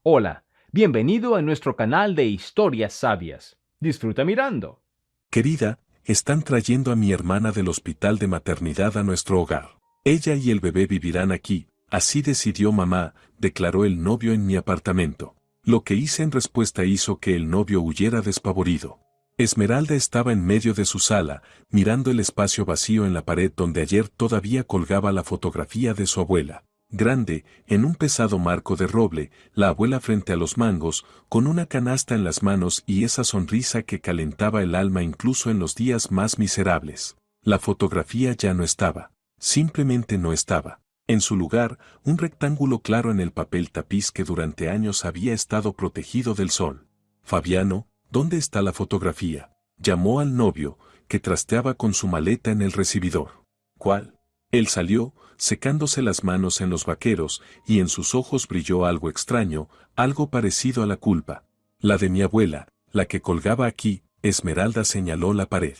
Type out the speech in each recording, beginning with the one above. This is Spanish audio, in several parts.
Hola, bienvenido a nuestro canal de historias sabias. Disfruta mirando. Querida, están trayendo a mi hermana del hospital de maternidad a nuestro hogar. Ella y el bebé vivirán aquí, así decidió mamá, declaró el novio en mi apartamento. Lo que hice en respuesta hizo que el novio huyera despavorido. Esmeralda estaba en medio de su sala, mirando el espacio vacío en la pared donde ayer todavía colgaba la fotografía de su abuela. Grande, en un pesado marco de roble, la abuela frente a los mangos, con una canasta en las manos y esa sonrisa que calentaba el alma incluso en los días más miserables. La fotografía ya no estaba. Simplemente no estaba. En su lugar, un rectángulo claro en el papel tapiz que durante años había estado protegido del sol. Fabiano, ¿dónde está la fotografía? Llamó al novio, que trasteaba con su maleta en el recibidor. ¿Cuál? Él salió, secándose las manos en los vaqueros, y en sus ojos brilló algo extraño, algo parecido a la culpa. La de mi abuela, la que colgaba aquí. Esmeralda señaló la pared.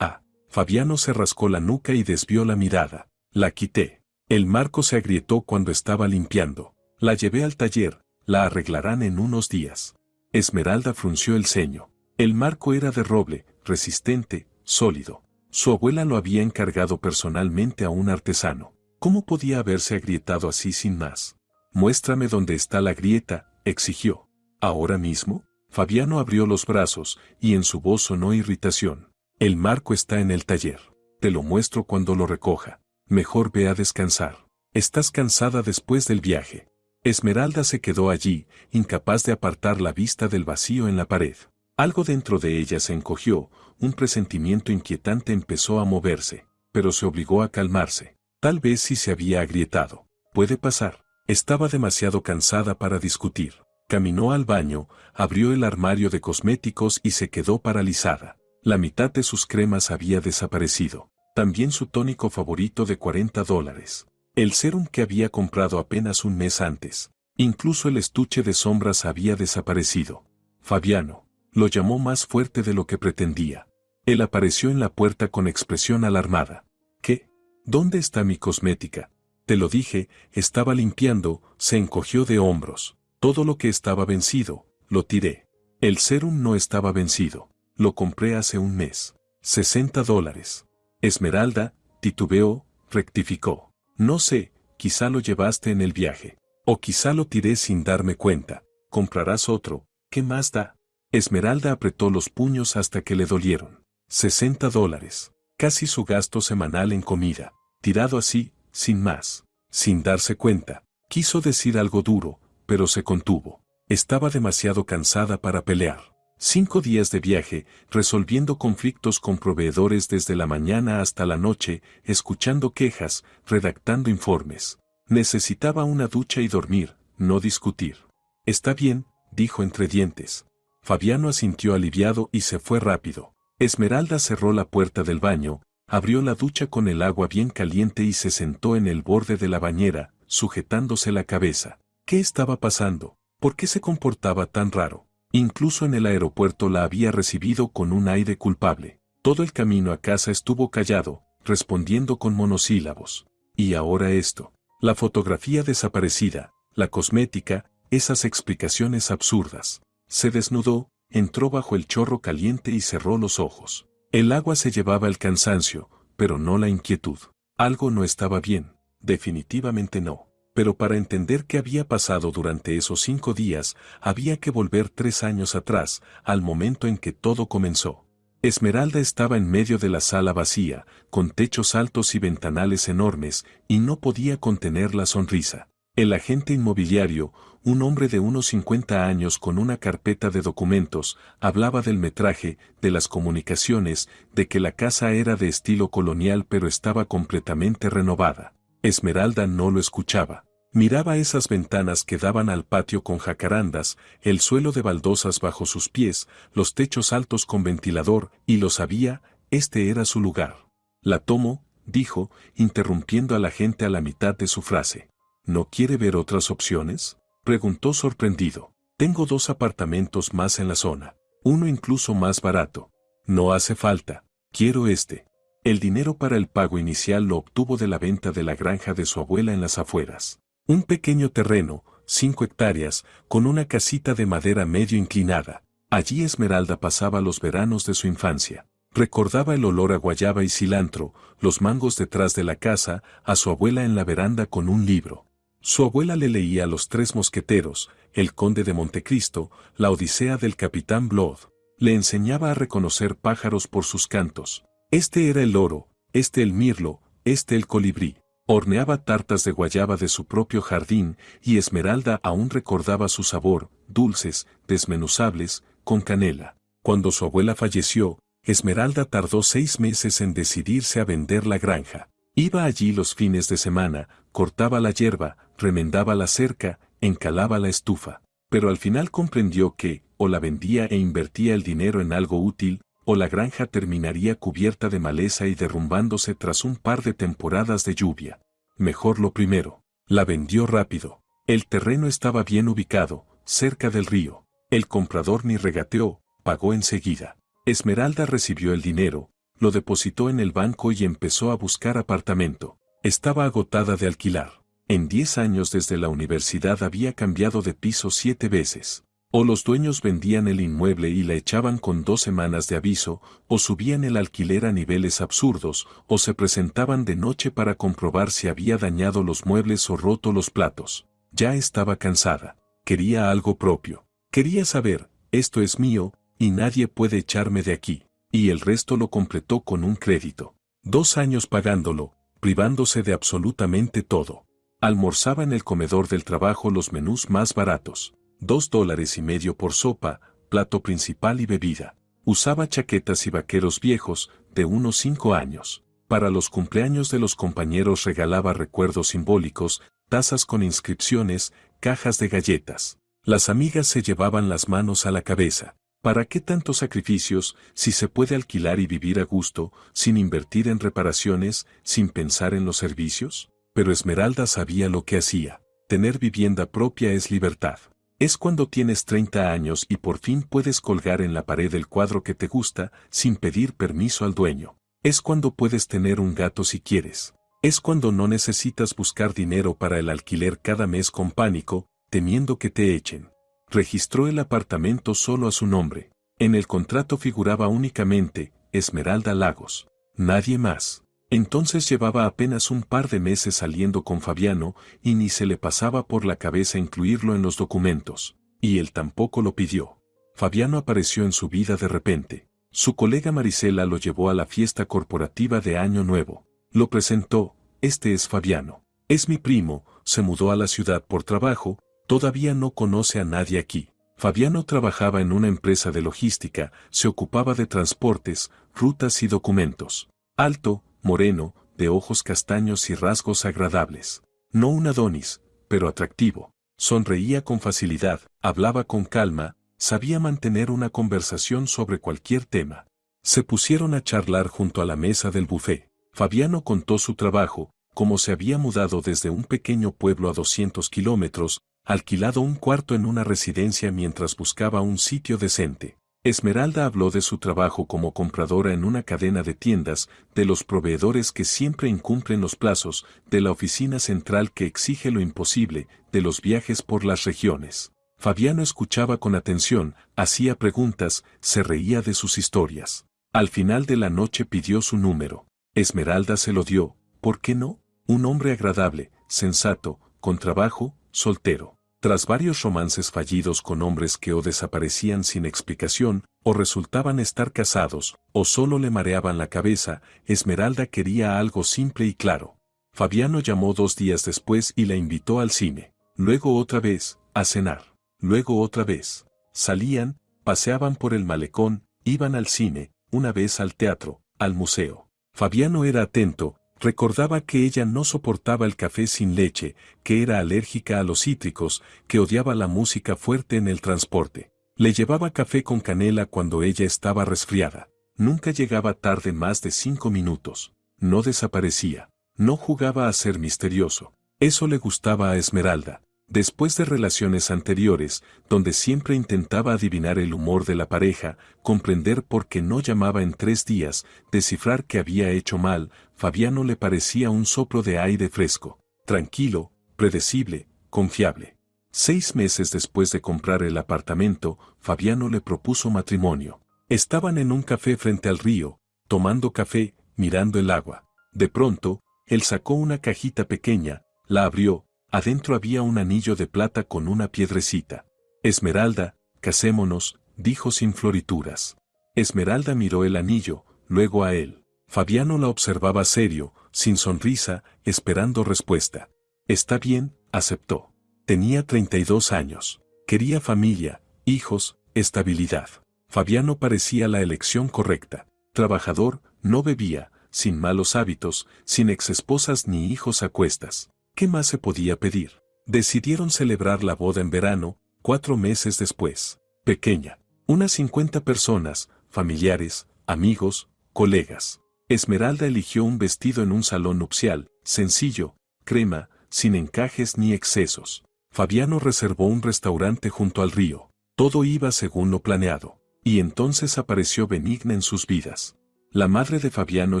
Ah. Fabiano se rascó la nuca y desvió la mirada. La quité. El marco se agrietó cuando estaba limpiando. La llevé al taller, la arreglarán en unos días. Esmeralda frunció el ceño. El marco era de roble, resistente, sólido. Su abuela lo había encargado personalmente a un artesano. ¿Cómo podía haberse agrietado así sin más? Muéstrame dónde está la grieta, exigió. ¿Ahora mismo? Fabiano abrió los brazos, y en su voz sonó irritación. El marco está en el taller. Te lo muestro cuando lo recoja. Mejor ve a descansar. Estás cansada después del viaje. Esmeralda se quedó allí, incapaz de apartar la vista del vacío en la pared. Algo dentro de ella se encogió, un presentimiento inquietante empezó a moverse, pero se obligó a calmarse. Tal vez sí se había agrietado. Puede pasar. Estaba demasiado cansada para discutir. Caminó al baño, abrió el armario de cosméticos y se quedó paralizada. La mitad de sus cremas había desaparecido. También su tónico favorito de $40. El serum que había comprado apenas un mes antes. Incluso el estuche de sombras había desaparecido. Fabiano. Lo llamó más fuerte de lo que pretendía. Él apareció en la puerta con expresión alarmada. ¿Qué? ¿Dónde está mi cosmética? Te lo dije, estaba limpiando, se encogió de hombros. Todo lo que estaba vencido, lo tiré. El serum no estaba vencido. Lo compré hace un mes. $60. Esmeralda, titubeó, rectificó. No sé, quizá lo llevaste en el viaje. O quizá lo tiré sin darme cuenta. Comprarás otro, ¿qué más da? Esmeralda apretó los puños hasta que le dolieron. $60. Casi su gasto semanal en comida. Tirado así, sin más. Sin darse cuenta. Quiso decir algo duro, pero se contuvo. Estaba demasiado cansada para pelear. 5 días de viaje, resolviendo conflictos con proveedores desde la mañana hasta la noche, escuchando quejas, redactando informes. Necesitaba una ducha y dormir, no discutir. Está bien, dijo entre dientes. Fabiano asintió aliviado y se fue rápido. Esmeralda cerró la puerta del baño, abrió la ducha con el agua bien caliente y se sentó en el borde de la bañera, sujetándose la cabeza. ¿Qué estaba pasando? ¿Por qué se comportaba tan raro? Incluso en el aeropuerto la había recibido con un aire culpable. Todo el camino a casa estuvo callado, respondiendo con monosílabos. Y ahora esto. La fotografía desaparecida, la cosmética, esas explicaciones absurdas. Se desnudó, entró bajo el chorro caliente y cerró los ojos. El agua se llevaba el cansancio, pero no la inquietud. Algo no estaba bien, definitivamente no. Pero para entender qué había pasado durante esos 5 días, había que volver 3 años atrás, al momento en que todo comenzó. Esmeralda estaba en medio de la sala vacía, con techos altos y ventanales enormes, y no podía contener la sonrisa. El agente inmobiliario, un hombre de unos 50 años con una carpeta de documentos, hablaba del metraje, de las comunicaciones, de que la casa era de estilo colonial pero estaba completamente renovada. Esmeralda no lo escuchaba. Miraba esas ventanas que daban al patio con jacarandas, el suelo de baldosas bajo sus pies, los techos altos con ventilador, y lo sabía, este era su lugar. La tomo, dijo, interrumpiendo a la gente a la mitad de su frase. ¿No quiere ver otras opciones? Preguntó sorprendido. Tengo 2 apartamentos más en la zona, uno incluso más barato. No hace falta, quiero este. El dinero para el pago inicial lo obtuvo de la venta de la granja de su abuela en las afueras. Un pequeño terreno, 5 hectáreas, con una casita de madera medio inclinada. Allí Esmeralda pasaba los veranos de su infancia. Recordaba el olor a guayaba y cilantro, los mangos detrás de la casa, a su abuela en la veranda con un libro. Su abuela le leía Los Tres Mosqueteros, El Conde de Montecristo, La Odisea del Capitán Blood. Le enseñaba a reconocer pájaros por sus cantos. Este era el loro, este el mirlo, este el colibrí. Horneaba tartas de guayaba de su propio jardín y Esmeralda aún recordaba su sabor, dulces, desmenuzables, con canela. Cuando su abuela falleció, Esmeralda tardó 6 meses en decidirse a vender la granja. Iba allí los fines de semana, cortaba la hierba, remendaba la cerca, encalaba la estufa. Pero al final comprendió que, o la vendía e invertía el dinero en algo útil, o la granja terminaría cubierta de maleza y derrumbándose tras un par de temporadas de lluvia. Mejor lo primero. La vendió rápido. El terreno estaba bien ubicado, cerca del río. El comprador ni regateó, pagó enseguida. Esmeralda recibió el dinero, lo depositó en el banco y empezó a buscar apartamento. Estaba agotada de alquilar. En 10 años desde la universidad había cambiado de piso 7 veces. O los dueños vendían el inmueble y la echaban con 2 semanas de aviso, o subían el alquiler a niveles absurdos, o se presentaban de noche para comprobar si había dañado los muebles o roto los platos. Ya estaba cansada. Quería algo propio. Quería saber, esto es mío, y nadie puede echarme de aquí. Y el resto lo completó con un crédito. 2 años pagándolo, privándose de absolutamente todo. Almorzaba en el comedor del trabajo los menús más baratos. $2.50 por sopa, plato principal y bebida. Usaba chaquetas y vaqueros viejos, de unos 5 años. Para los cumpleaños de los compañeros regalaba recuerdos simbólicos, tazas con inscripciones, cajas de galletas. Las amigas se llevaban las manos a la cabeza. ¿Para qué tantos sacrificios, si se puede alquilar y vivir a gusto, sin invertir en reparaciones, sin pensar en los servicios? Pero Esmeralda sabía lo que hacía. Tener vivienda propia es libertad. Es cuando tienes 30 años y por fin puedes colgar en la pared el cuadro que te gusta, sin pedir permiso al dueño. Es cuando puedes tener un gato si quieres. Es cuando no necesitas buscar dinero para el alquiler cada mes con pánico, temiendo que te echen. Registró el apartamento solo a su nombre. En el contrato figuraba únicamente Esmeralda Lagos. Nadie más. Entonces llevaba apenas un par de meses saliendo con Fabiano y ni se le pasaba por la cabeza incluirlo en los documentos. Y él tampoco lo pidió. Fabiano apareció en su vida de repente. Su colega Marisela lo llevó a la fiesta corporativa de Año Nuevo. Lo presentó, este es Fabiano. Es mi primo, se mudó a la ciudad por trabajo, todavía no conoce a nadie aquí. Fabiano trabajaba en una empresa de logística, se ocupaba de transportes, rutas y documentos. Alto, moreno, de ojos castaños y rasgos agradables. No un Adonis, pero atractivo. Sonreía con facilidad, hablaba con calma, sabía mantener una conversación sobre cualquier tema. Se pusieron a charlar junto a la mesa del buffet. Fabiano contó su trabajo, cómo se había mudado desde un pequeño pueblo a 200 kilómetros, alquilado un cuarto en una residencia mientras buscaba un sitio decente. Esmeralda habló de su trabajo como compradora en una cadena de tiendas, de los proveedores que siempre incumplen los plazos, de la oficina central que exige lo imposible, de los viajes por las regiones. Fabiano escuchaba con atención, hacía preguntas, se reía de sus historias. Al final de la noche pidió su número. Esmeralda se lo dio, ¿por qué no? Un hombre agradable, sensato, con trabajo, soltero. Tras varios romances fallidos con hombres que o desaparecían sin explicación, o resultaban estar casados, o solo le mareaban la cabeza, Esmeralda quería algo simple y claro. Fabiano llamó 2 días después y la invitó al cine. Luego otra vez, a cenar. Luego otra vez. Salían, paseaban por el malecón, iban al cine, una vez al teatro, al museo. Fabiano era atento. Recordaba que ella no soportaba el café sin leche, que era alérgica a los cítricos, que odiaba la música fuerte en el transporte. Le llevaba café con canela cuando ella estaba resfriada. Nunca llegaba tarde más de 5 minutos. No desaparecía. No jugaba a ser misterioso. Eso le gustaba a Esmeralda. Después de relaciones anteriores, donde siempre intentaba adivinar el humor de la pareja, comprender por qué no llamaba en 3 días, descifrar qué había hecho mal, Fabiano le parecía un soplo de aire fresco, tranquilo, predecible, confiable. 6 meses después de comprar el apartamento, Fabiano le propuso matrimonio. Estaban en un café frente al río, tomando café, mirando el agua. De pronto, él sacó una cajita pequeña, la abrió, adentro había un anillo de plata con una piedrecita. Esmeralda, casémonos, dijo sin florituras. Esmeralda miró el anillo, luego a él. Fabiano la observaba serio, sin sonrisa, esperando respuesta. Está bien, aceptó. Tenía 32 años. Quería familia, hijos, estabilidad. Fabiano parecía la elección correcta. Trabajador, no bebía, sin malos hábitos, sin exesposas ni hijos a cuestas. ¿Qué más se podía pedir? Decidieron celebrar la boda en verano, 4 meses después. Pequeña. Unas 50 personas, familiares, amigos, colegas. Esmeralda eligió un vestido en un salón nupcial, sencillo, crema, sin encajes ni excesos. Fabiano reservó un restaurante junto al río. Todo iba según lo planeado. Y entonces apareció Benigna en sus vidas. La madre de Fabiano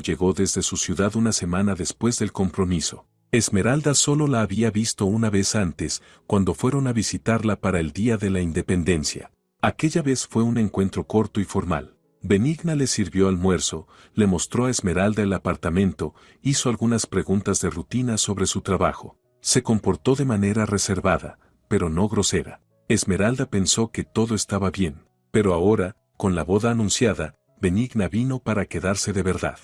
llegó desde su ciudad una semana después del compromiso. Esmeralda solo la había visto una vez antes, cuando fueron a visitarla para el Día de la Independencia. Aquella vez fue un encuentro corto y formal. Benigna le sirvió almuerzo, le mostró a Esmeralda el apartamento, hizo algunas preguntas de rutina sobre su trabajo. Se comportó de manera reservada, pero no grosera. Esmeralda pensó que todo estaba bien, pero ahora, con la boda anunciada, Benigna vino para quedarse de verdad.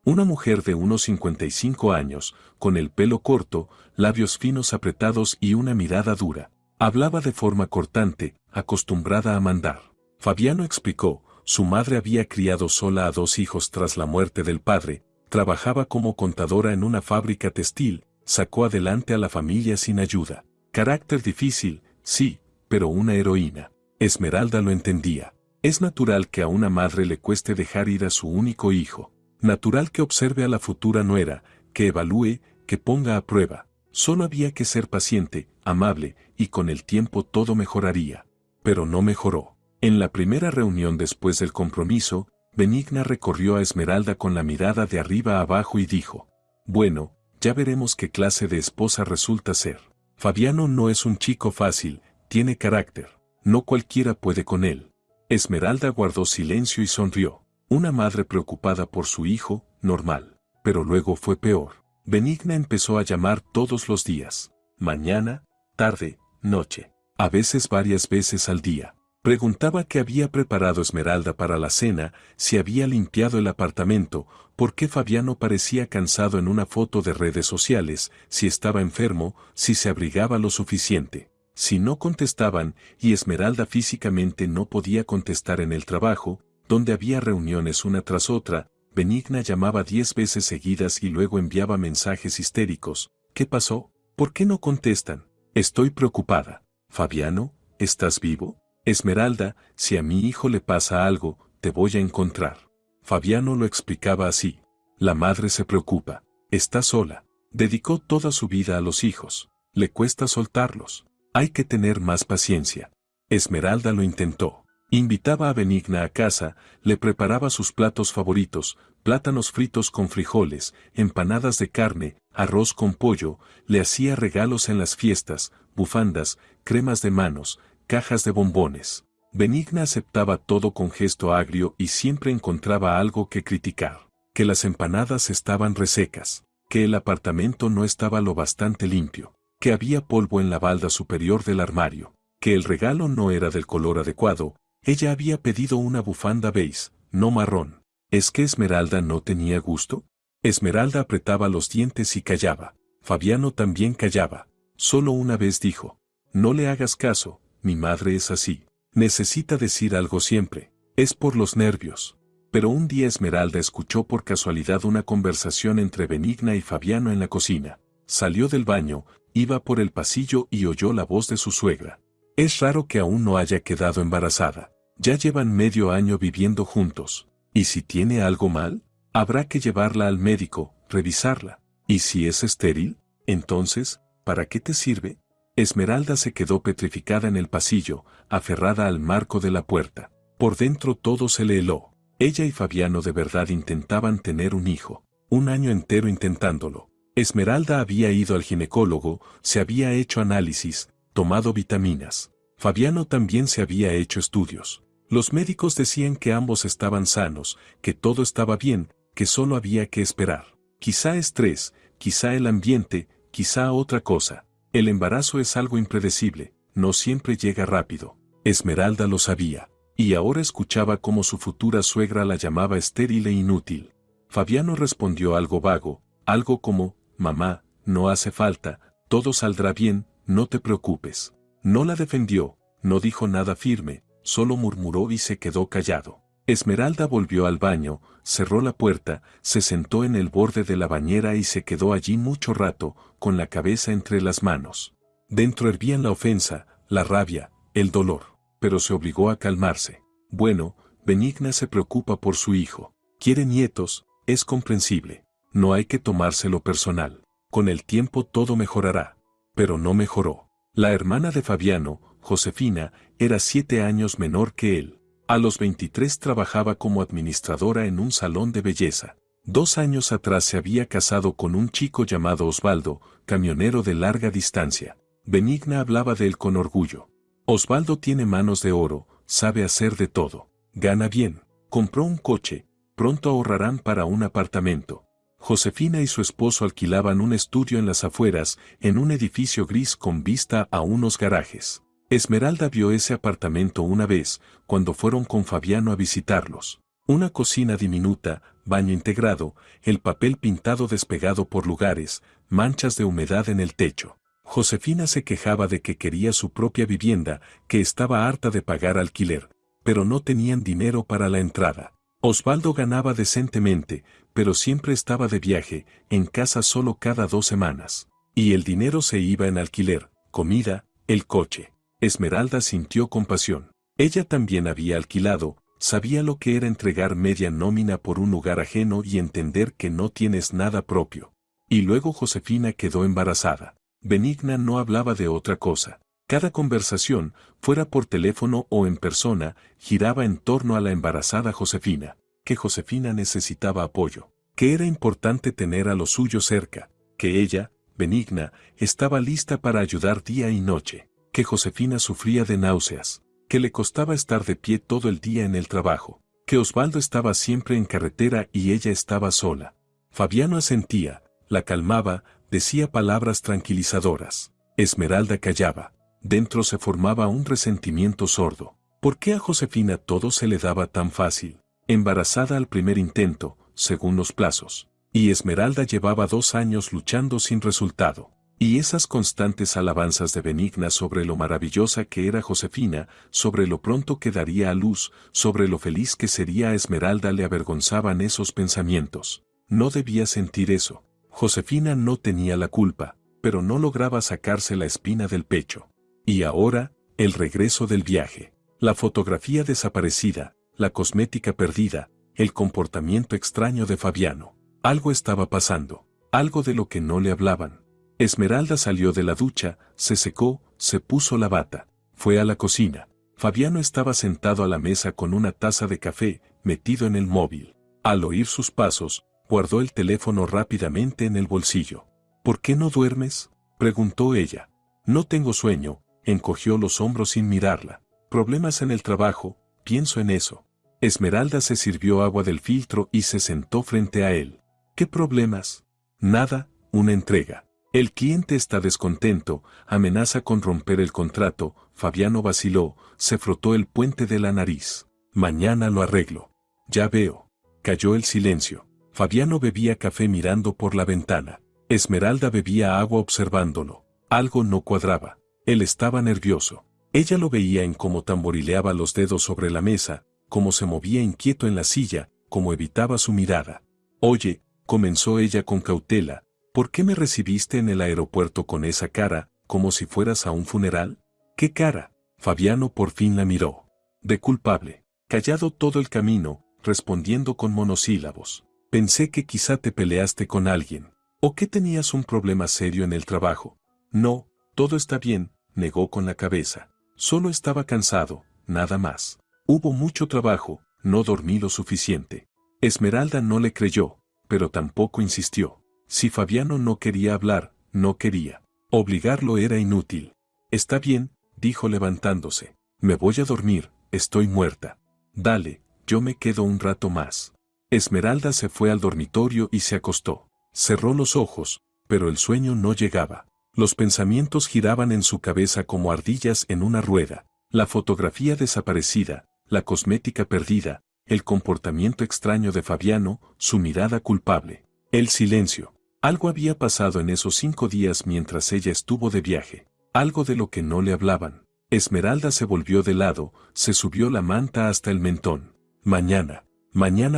Una mujer de unos 55 años, con el pelo corto, labios finos apretados y una mirada dura. Hablaba de forma cortante, acostumbrada a mandar. Fabiano explicó, su madre había criado sola a 2 hijos tras la muerte del padre, trabajaba como contadora en una fábrica textil, sacó adelante a la familia sin ayuda. Carácter difícil, sí, pero una heroína. Esmeralda lo entendía. Es natural que a una madre le cueste dejar ir a su único hijo. Natural que observe a la futura nuera, que evalúe, que ponga a prueba. Solo había que ser paciente, amable, y con el tiempo todo mejoraría. Pero no mejoró. En la primera reunión después del compromiso, Benigna recorrió a Esmeralda con la mirada de arriba a abajo y dijo: bueno, ya veremos qué clase de esposa resulta ser. Fabiano no es un chico fácil, tiene carácter. No cualquiera puede con él. Esmeralda guardó silencio y sonrió. Una madre preocupada por su hijo, normal. Pero luego fue peor. Benigna empezó a llamar todos los días. Mañana, tarde, noche. A veces varias veces al día. Preguntaba qué había preparado Esmeralda para la cena, si había limpiado el apartamento, por qué Fabiano parecía cansado en una foto de redes sociales, si estaba enfermo, si se abrigaba lo suficiente. Si no contestaban, y Esmeralda físicamente no podía contestar en el trabajo, donde había reuniones una tras otra, Benigna llamaba 10 veces seguidas y luego enviaba mensajes histéricos. ¿Qué pasó? ¿Por qué no contestan? Estoy preocupada. Fabiano, ¿estás vivo? Esmeralda, si a mi hijo le pasa algo, te voy a encontrar. Fabiano lo explicaba así. La madre se preocupa. Está sola. Dedicó toda su vida a los hijos. Le cuesta soltarlos. Hay que tener más paciencia. Esmeralda lo intentó. Invitaba a Benigna a casa, le preparaba sus platos favoritos, plátanos fritos con frijoles, empanadas de carne, arroz con pollo, le hacía regalos en las fiestas, bufandas, cremas de manos, cajas de bombones. Benigna aceptaba todo con gesto agrio y siempre encontraba algo que criticar. Que las empanadas estaban resecas, que el apartamento no estaba lo bastante limpio, que había polvo en la balda superior del armario, que el regalo no era del color adecuado. Ella había pedido una bufanda beige, no marrón. ¿Es que Esmeralda no tenía gusto? Esmeralda apretaba los dientes y callaba. Fabiano también callaba. Solo una vez dijo: no le hagas caso, mi madre es así. Necesita decir algo siempre. Es por los nervios. Pero un día Esmeralda escuchó por casualidad una conversación entre Benigna y Fabiano en la cocina. Salió del baño, iba por el pasillo y oyó la voz de su suegra. Es raro que aún no haya quedado embarazada. Ya llevan medio año viviendo juntos. ¿Y si tiene algo mal? Habrá que llevarla al médico, revisarla. ¿Y si es estéril? Entonces, ¿para qué te sirve? Esmeralda se quedó petrificada en el pasillo, aferrada al marco de la puerta. Por dentro todo se le heló. Ella y Fabiano de verdad intentaban tener un hijo. Un año entero intentándolo. Esmeralda había ido al ginecólogo, se había hecho análisis, tomado vitaminas. Fabiano también se había hecho estudios. Los médicos decían que ambos estaban sanos, que todo estaba bien, que solo había que esperar. Quizá estrés, quizá el ambiente, quizá otra cosa. El embarazo es algo impredecible, no siempre llega rápido. Esmeralda lo sabía, y ahora escuchaba cómo su futura suegra la llamaba estéril e inútil. Fabiano respondió algo vago, algo como, mamá, no hace falta, todo saldrá bien, no te preocupes. No la defendió, no dijo nada firme, solo murmuró y se quedó callado. Esmeralda volvió al baño, cerró la puerta, se sentó en el borde de la bañera y se quedó allí mucho rato, con la cabeza entre las manos. Dentro hervían la ofensa, la rabia, el dolor, pero se obligó a calmarse. Bueno, Benigna se preocupa por su hijo, quiere nietos, es comprensible. No hay que tomárselo personal. Con el tiempo todo mejorará. Pero no mejoró. La hermana de Fabiano, Josefina, era 7 años menor que él. A los 23 trabajaba como administradora en un salón de belleza. 2 años atrás se había casado con un chico llamado Osvaldo, camionero de larga distancia. Benigna hablaba de él con orgullo. Osvaldo tiene manos de oro, sabe hacer de todo. Gana bien. Compró un coche, pronto ahorrarán para un apartamento. Josefina y su esposo alquilaban un estudio en las afueras, en un edificio gris con vista a unos garajes. Esmeralda vio ese apartamento una vez, cuando fueron con Fabiano a visitarlos. Una cocina diminuta, baño integrado, el papel pintado despegado por lugares, manchas de humedad en el techo. Josefina se quejaba de que quería su propia vivienda, que estaba harta de pagar alquiler, pero no tenían dinero para la entrada. Osvaldo ganaba decentemente, pero siempre estaba de viaje, en casa solo cada 2 semanas. Y el dinero se iba en alquiler, comida, el coche. Esmeralda sintió compasión. Ella también había alquilado, sabía lo que era entregar media nómina por un lugar ajeno y entender que no tienes nada propio. Y luego Josefina quedó embarazada. Benigna no hablaba de otra cosa. Cada conversación, fuera por teléfono o en persona, giraba en torno a la embarazada Josefina, que Josefina necesitaba apoyo, que era importante tener a los suyos cerca, que ella, Benigna, estaba lista para ayudar día y noche, que Josefina sufría de náuseas, que le costaba estar de pie todo el día en el trabajo, que Osvaldo estaba siempre en carretera y ella estaba sola. Fabiano asentía, la calmaba, decía palabras tranquilizadoras. Esmeralda callaba. Dentro se formaba un resentimiento sordo. ¿Por qué a Josefina todo se le daba tan fácil? Embarazada al primer intento, según los plazos. Y Esmeralda llevaba 2 años luchando sin resultado. Y esas constantes alabanzas de Benigna sobre lo maravillosa que era Josefina, sobre lo pronto que daría a luz, sobre lo feliz que sería a Esmeralda le avergonzaban esos pensamientos. No debía sentir eso. Josefina no tenía la culpa, pero no lograba sacarse la espina del pecho. Y ahora, el regreso del viaje, la fotografía desaparecida, la cosmética perdida, el comportamiento extraño de Fabiano. Algo estaba pasando, algo de lo que no le hablaban. Esmeralda salió de la ducha, se secó, se puso la bata, fue a la cocina. Fabiano estaba sentado a la mesa con una taza de café, metido en el móvil. Al oír sus pasos, guardó el teléfono rápidamente en el bolsillo. ¿Por qué no duermes?, preguntó ella. No tengo sueño. Encogió los hombros sin mirarla. Problemas en el trabajo, pienso en eso. Esmeralda se sirvió agua del filtro y se sentó frente a él. ¿Qué problemas? Nada, una entrega. El cliente está descontento, amenaza con romper el contrato. Fabiano vaciló, se frotó el puente de la nariz. Mañana lo arreglo. Ya veo. Cayó el silencio. Fabiano bebía café mirando por la ventana. Esmeralda bebía agua observándolo. Algo no cuadraba. Él estaba nervioso. Ella lo veía en cómo tamborileaba los dedos sobre la mesa, cómo se movía inquieto en la silla, cómo evitaba su mirada. Oye, comenzó ella con cautela, ¿por qué me recibiste en el aeropuerto con esa cara, como si fueras a un funeral? ¿Qué cara? Fabiano por fin la miró. De culpable. Callado todo el camino, respondiendo con monosílabos. Pensé que quizá te peleaste con alguien. ¿O que tenías un problema serio en el trabajo? No. Todo está bien, negó con la cabeza. Solo estaba cansado, nada más. Hubo mucho trabajo, no dormí lo suficiente. Esmeralda no le creyó, pero tampoco insistió. Si Fabiano no quería hablar, no quería. Obligarlo era inútil. Está bien, dijo levantándose. Me voy a dormir, estoy muerta. Dale, yo me quedo un rato más. Esmeralda se fue al dormitorio y se acostó. Cerró los ojos, pero el sueño no llegaba. Los pensamientos giraban en su cabeza como ardillas en una rueda. La fotografía desaparecida, la cosmética perdida, el comportamiento extraño de Fabiano, su mirada culpable. El silencio. Algo había pasado en esos 5 días mientras ella estuvo de viaje. Algo de lo que no le hablaban. Esmeralda se volvió de lado, se subió la manta hasta el mentón. Mañana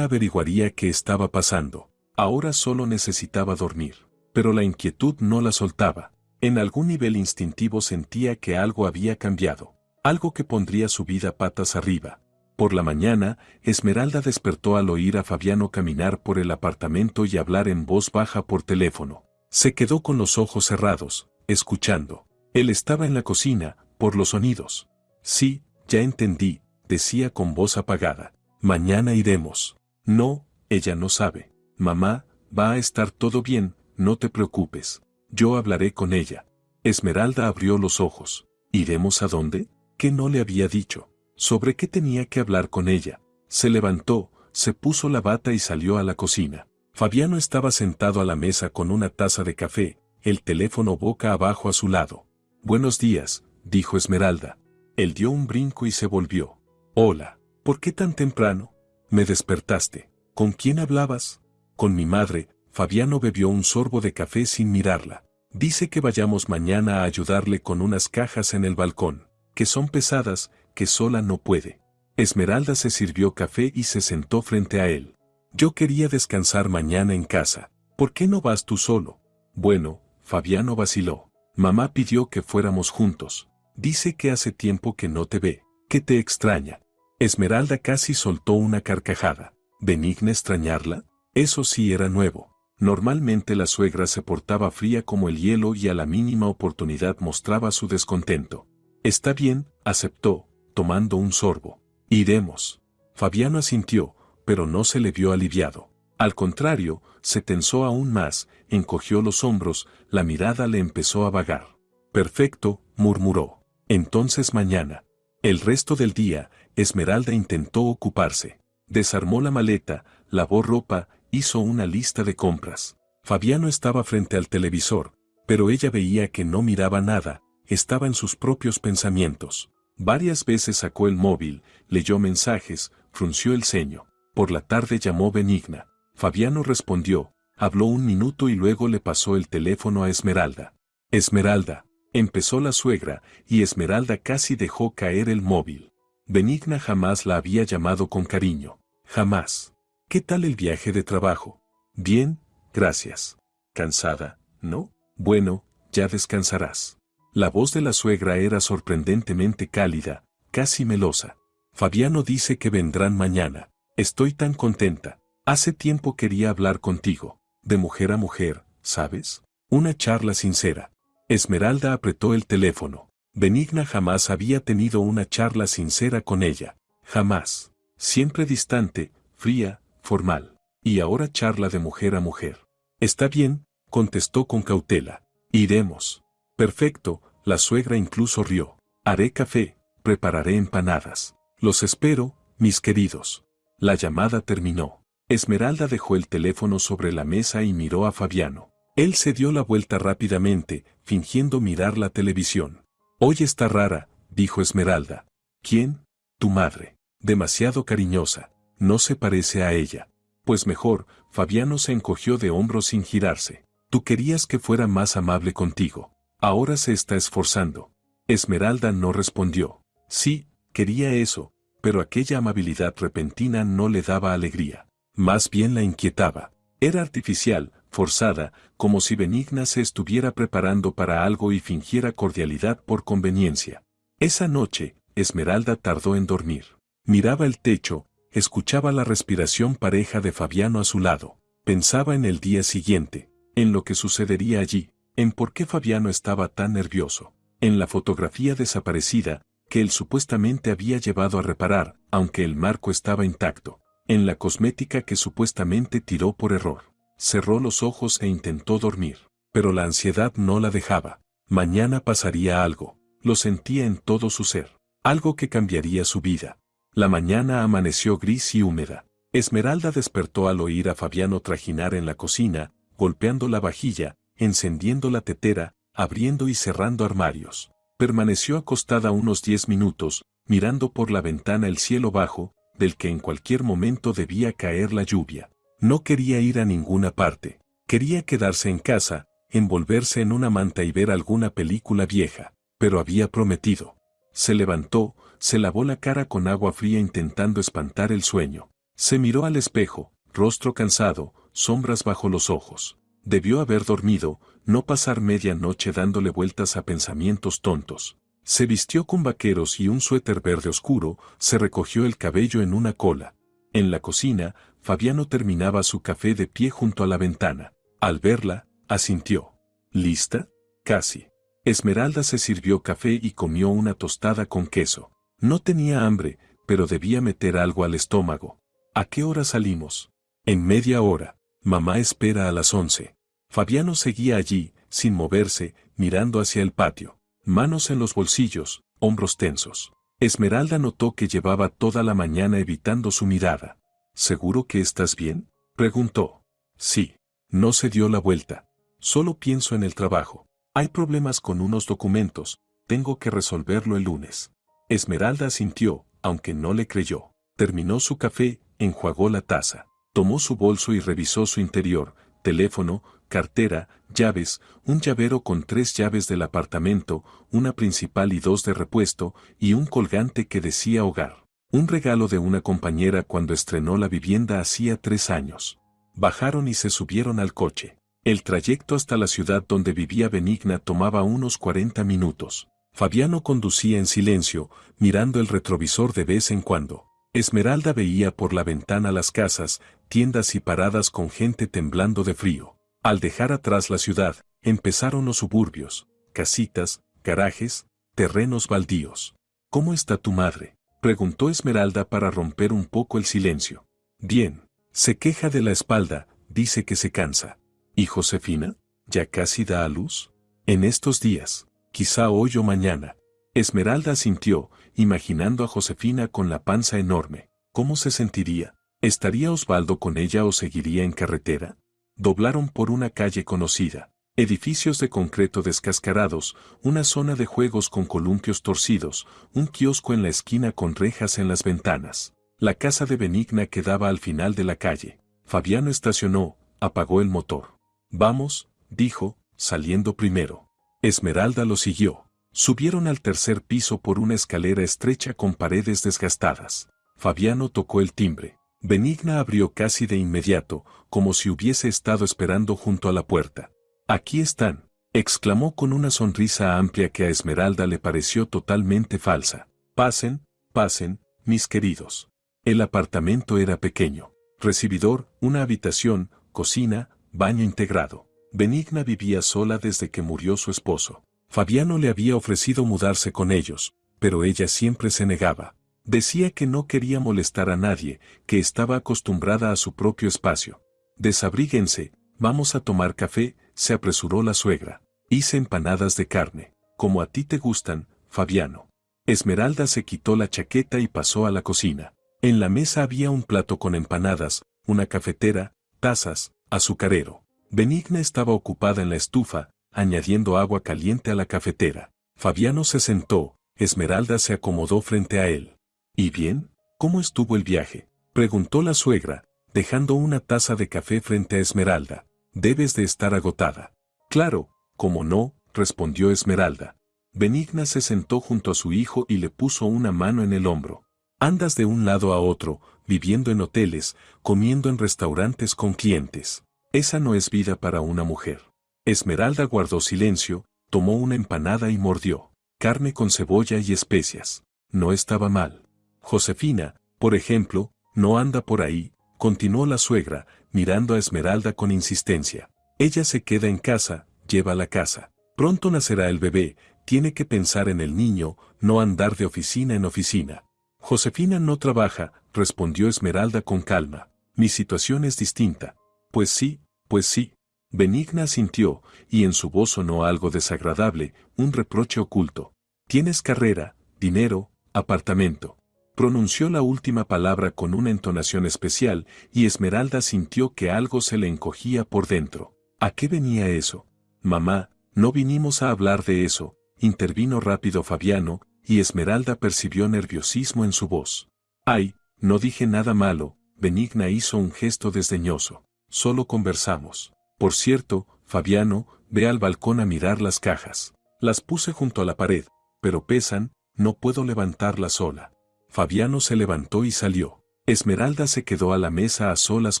averiguaría qué estaba pasando. Ahora solo necesitaba dormir. Pero la inquietud no la soltaba. En algún nivel instintivo sentía que algo había cambiado. Algo que pondría su vida patas arriba. Por la mañana, Esmeralda despertó al oír a Fabiano caminar por el apartamento y hablar en voz baja por teléfono. Se quedó con los ojos cerrados, escuchando. Él estaba en la cocina, por los sonidos. Sí, ya entendí, decía con voz apagada. Mañana iremos. No, ella no sabe. Mamá, va a estar todo bien, no te preocupes. Yo hablaré con ella. Esmeralda abrió los ojos. ¿Iremos a dónde? ¿Qué no le había dicho? ¿Sobre qué tenía que hablar con ella? Se levantó, se puso la bata y salió a la cocina. Fabiano estaba sentado a la mesa con una taza de café, el teléfono boca abajo a su lado. Buenos días, dijo Esmeralda. Él dio un brinco y se volvió. Hola, ¿por qué tan temprano? Me despertaste. ¿Con quién hablabas? Con mi madre. Fabiano bebió un sorbo de café sin mirarla. Dice que vayamos mañana a ayudarle con unas cajas en el balcón, que son pesadas, que sola no puede. Esmeralda se sirvió café y se sentó frente a él. Yo quería descansar mañana en casa. ¿Por qué no vas tú solo? Bueno, Fabiano vaciló. Mamá pidió que fuéramos juntos. Dice que hace tiempo que no te ve, que te extraña. Esmeralda casi soltó una carcajada. ¿Benigna extrañarla? Eso sí era nuevo. Normalmente la suegra se portaba fría como el hielo y a la mínima oportunidad mostraba su descontento. Está bien, aceptó, tomando un sorbo. Iremos. Fabiano asintió, pero no se le vio aliviado. Al contrario, se tensó aún más, encogió los hombros, la mirada le empezó a vagar. Perfecto, murmuró. Entonces mañana. El resto del día, Esmeralda intentó ocuparse. Desarmó la maleta, lavó ropa, hizo una lista de compras. Fabiano estaba frente al televisor, pero ella veía que no miraba nada, estaba en sus propios pensamientos. Varias veces sacó el móvil, leyó mensajes, frunció el ceño. Por la tarde llamó Benigna. Fabiano respondió, habló un minuto y luego le pasó el teléfono a Esmeralda. Esmeralda, empezó la suegra, y Esmeralda casi dejó caer el móvil. Benigna jamás la había llamado con cariño. Jamás. ¿Qué tal el viaje de trabajo? Bien, gracias. ¿Cansada, no? Bueno, ya descansarás. La voz de la suegra era sorprendentemente cálida, casi melosa. Fabiano dice que vendrán mañana. Estoy tan contenta. Hace tiempo quería hablar contigo. De mujer a mujer, ¿sabes? Una charla sincera. Esmeralda apretó el teléfono. Benigna jamás había tenido una charla sincera con ella. Jamás. Siempre distante, fría, formal. Y ahora charla de mujer a mujer. Está bien, contestó con cautela. Iremos. Perfecto, la suegra incluso rió. Haré café, prepararé empanadas. Los espero, mis queridos. La llamada terminó. Esmeralda dejó el teléfono sobre la mesa y miró a Fabiano. Él se dio la vuelta rápidamente, fingiendo mirar la televisión. Hoy está rara, dijo Esmeralda. ¿Quién? Tu madre. Demasiado cariñosa. No se parece a ella. Pues mejor, Fabiano se encogió de hombros sin girarse. Tú querías que fuera más amable contigo. Ahora se está esforzando. Esmeralda no respondió. Sí, quería eso, pero aquella amabilidad repentina no le daba alegría. Más bien la inquietaba. Era artificial, forzada, como si Benigna se estuviera preparando para algo y fingiera cordialidad por conveniencia. Esa noche, Esmeralda tardó en dormir. Miraba el techo, escuchaba la respiración pareja de Fabiano a su lado. Pensaba en el día siguiente, en lo que sucedería allí, en por qué Fabiano estaba tan nervioso, en la fotografía desaparecida, que él supuestamente había llevado a reparar, aunque el marco estaba intacto, en la cosmética que supuestamente tiró por error. Cerró los ojos e intentó dormir, pero la ansiedad no la dejaba. Mañana pasaría algo. Lo sentía en todo su ser. Algo que cambiaría su vida. La mañana amaneció gris y húmeda. Esmeralda despertó al oír a Fabiano trajinar en la cocina, golpeando la vajilla, encendiendo la tetera, abriendo y cerrando armarios. Permaneció acostada unos 10 minutos, mirando por la ventana el cielo bajo, del que en cualquier momento debía caer la lluvia. No quería ir a ninguna parte. Quería quedarse en casa, envolverse en una manta y ver alguna película vieja, pero había prometido. Se levantó, se lavó la cara con agua fría intentando espantar el sueño. Se miró al espejo, rostro cansado, sombras bajo los ojos. Debió haber dormido, no pasar media noche dándole vueltas a pensamientos tontos. Se vistió con vaqueros y un suéter verde oscuro, se recogió el cabello en una cola. En la cocina, Fabiano terminaba su café de pie junto a la ventana. Al verla, asintió. ¿Lista? Casi. Esmeralda se sirvió café y comió una tostada con queso. No tenía hambre, pero debía meter algo al estómago. ¿A qué hora salimos? En media hora. Mamá espera a las 11. Fabiano seguía allí, sin moverse, mirando hacia el patio. Manos en los bolsillos, hombros tensos. Esmeralda notó que llevaba toda la mañana evitando su mirada. ¿Seguro que estás bien?, preguntó. Sí. No se dio la vuelta. Solo pienso en el trabajo. Hay problemas con unos documentos, tengo que resolverlo el lunes. Esmeralda asintió, aunque no le creyó. Terminó su café, enjuagó la taza. Tomó su bolso y revisó su interior, teléfono, cartera, llaves, un llavero con 3 llaves del apartamento, una principal y 2 de repuesto, y un colgante que decía hogar. Un regalo de una compañera cuando estrenó la vivienda hacía 3 años. Bajaron y se subieron al coche. El trayecto hasta la ciudad donde vivía Benigna tomaba unos 40 minutos. Fabiano conducía en silencio, mirando el retrovisor de vez en cuando. Esmeralda veía por la ventana las casas, tiendas y paradas con gente temblando de frío. Al dejar atrás la ciudad, empezaron los suburbios, casitas, garajes, terrenos baldíos. ¿Cómo está tu madre?, preguntó Esmeralda para romper un poco el silencio. Bien. Se queja de la espalda, dice que se cansa. ¿Y Josefina? ¿Ya casi da a luz? En estos días, quizá hoy o mañana. Esmeralda asintió, imaginando a Josefina con la panza enorme. ¿Cómo se sentiría? ¿Estaría Osvaldo con ella o seguiría en carretera? Doblaron por una calle conocida. Edificios de concreto descascarados, una zona de juegos con columpios torcidos, un kiosco en la esquina con rejas en las ventanas. La casa de Benigna quedaba al final de la calle. Fabiano estacionó, apagó el motor. Vamos, dijo, saliendo primero. Esmeralda lo siguió. Subieron al tercer piso por una escalera estrecha con paredes desgastadas. Fabiano tocó el timbre. Benigna abrió casi de inmediato, como si hubiese estado esperando junto a la puerta. Aquí están, exclamó con una sonrisa amplia que a Esmeralda le pareció totalmente falsa. Pasen, pasen, mis queridos. El apartamento era pequeño. Recibidor, una habitación, cocina, baño integrado. Benigna vivía sola desde que murió su esposo. Fabiano le había ofrecido mudarse con ellos, pero ella siempre se negaba. Decía que no quería molestar a nadie, que estaba acostumbrada a su propio espacio. Desabríguense, vamos a tomar café, se apresuró la suegra. Hice empanadas de carne, como a ti te gustan, Fabiano. Esmeralda se quitó la chaqueta y pasó a la cocina. En la mesa había un plato con empanadas, una cafetera, tazas, azucarero. Benigna estaba ocupada en la estufa, añadiendo agua caliente a la cafetera. Fabiano se sentó, Esmeralda se acomodó frente a él. ¿Y bien? ¿Cómo estuvo el viaje?, preguntó la suegra, dejando una taza de café frente a Esmeralda. Debes de estar agotada. Claro, cómo no, respondió Esmeralda. Benigna se sentó junto a su hijo y le puso una mano en el hombro. Andas de un lado a otro, viviendo en hoteles, comiendo en restaurantes con clientes. Esa no es vida para una mujer. Esmeralda guardó silencio, tomó una empanada y mordió. Carne con cebolla y especias. No estaba mal. Josefina, por ejemplo, no anda por ahí, continuó la suegra, mirando a Esmeralda con insistencia. Ella se queda en casa, lleva la casa. Pronto nacerá el bebé, tiene que pensar en el niño, no andar de oficina en oficina. Josefina no trabaja, respondió Esmeralda con calma. Mi situación es distinta. Pues sí, pues sí. Benigna asintió, y en su voz sonó algo desagradable, un reproche oculto. Tienes carrera, dinero, apartamento. Pronunció la última palabra con una entonación especial y Esmeralda sintió que algo se le encogía por dentro. ¿A qué venía eso? Mamá, no vinimos a hablar de eso, intervino rápido Fabiano, y Esmeralda percibió nerviosismo en su voz. Ay, no dije nada malo, Benigna hizo un gesto desdeñoso. Solo conversamos. Por cierto, Fabiano, ve al balcón a mirar las cajas. Las puse junto a la pared, pero pesan, no puedo levantarlas sola. Fabiano se levantó y salió. Esmeralda se quedó a la mesa a solas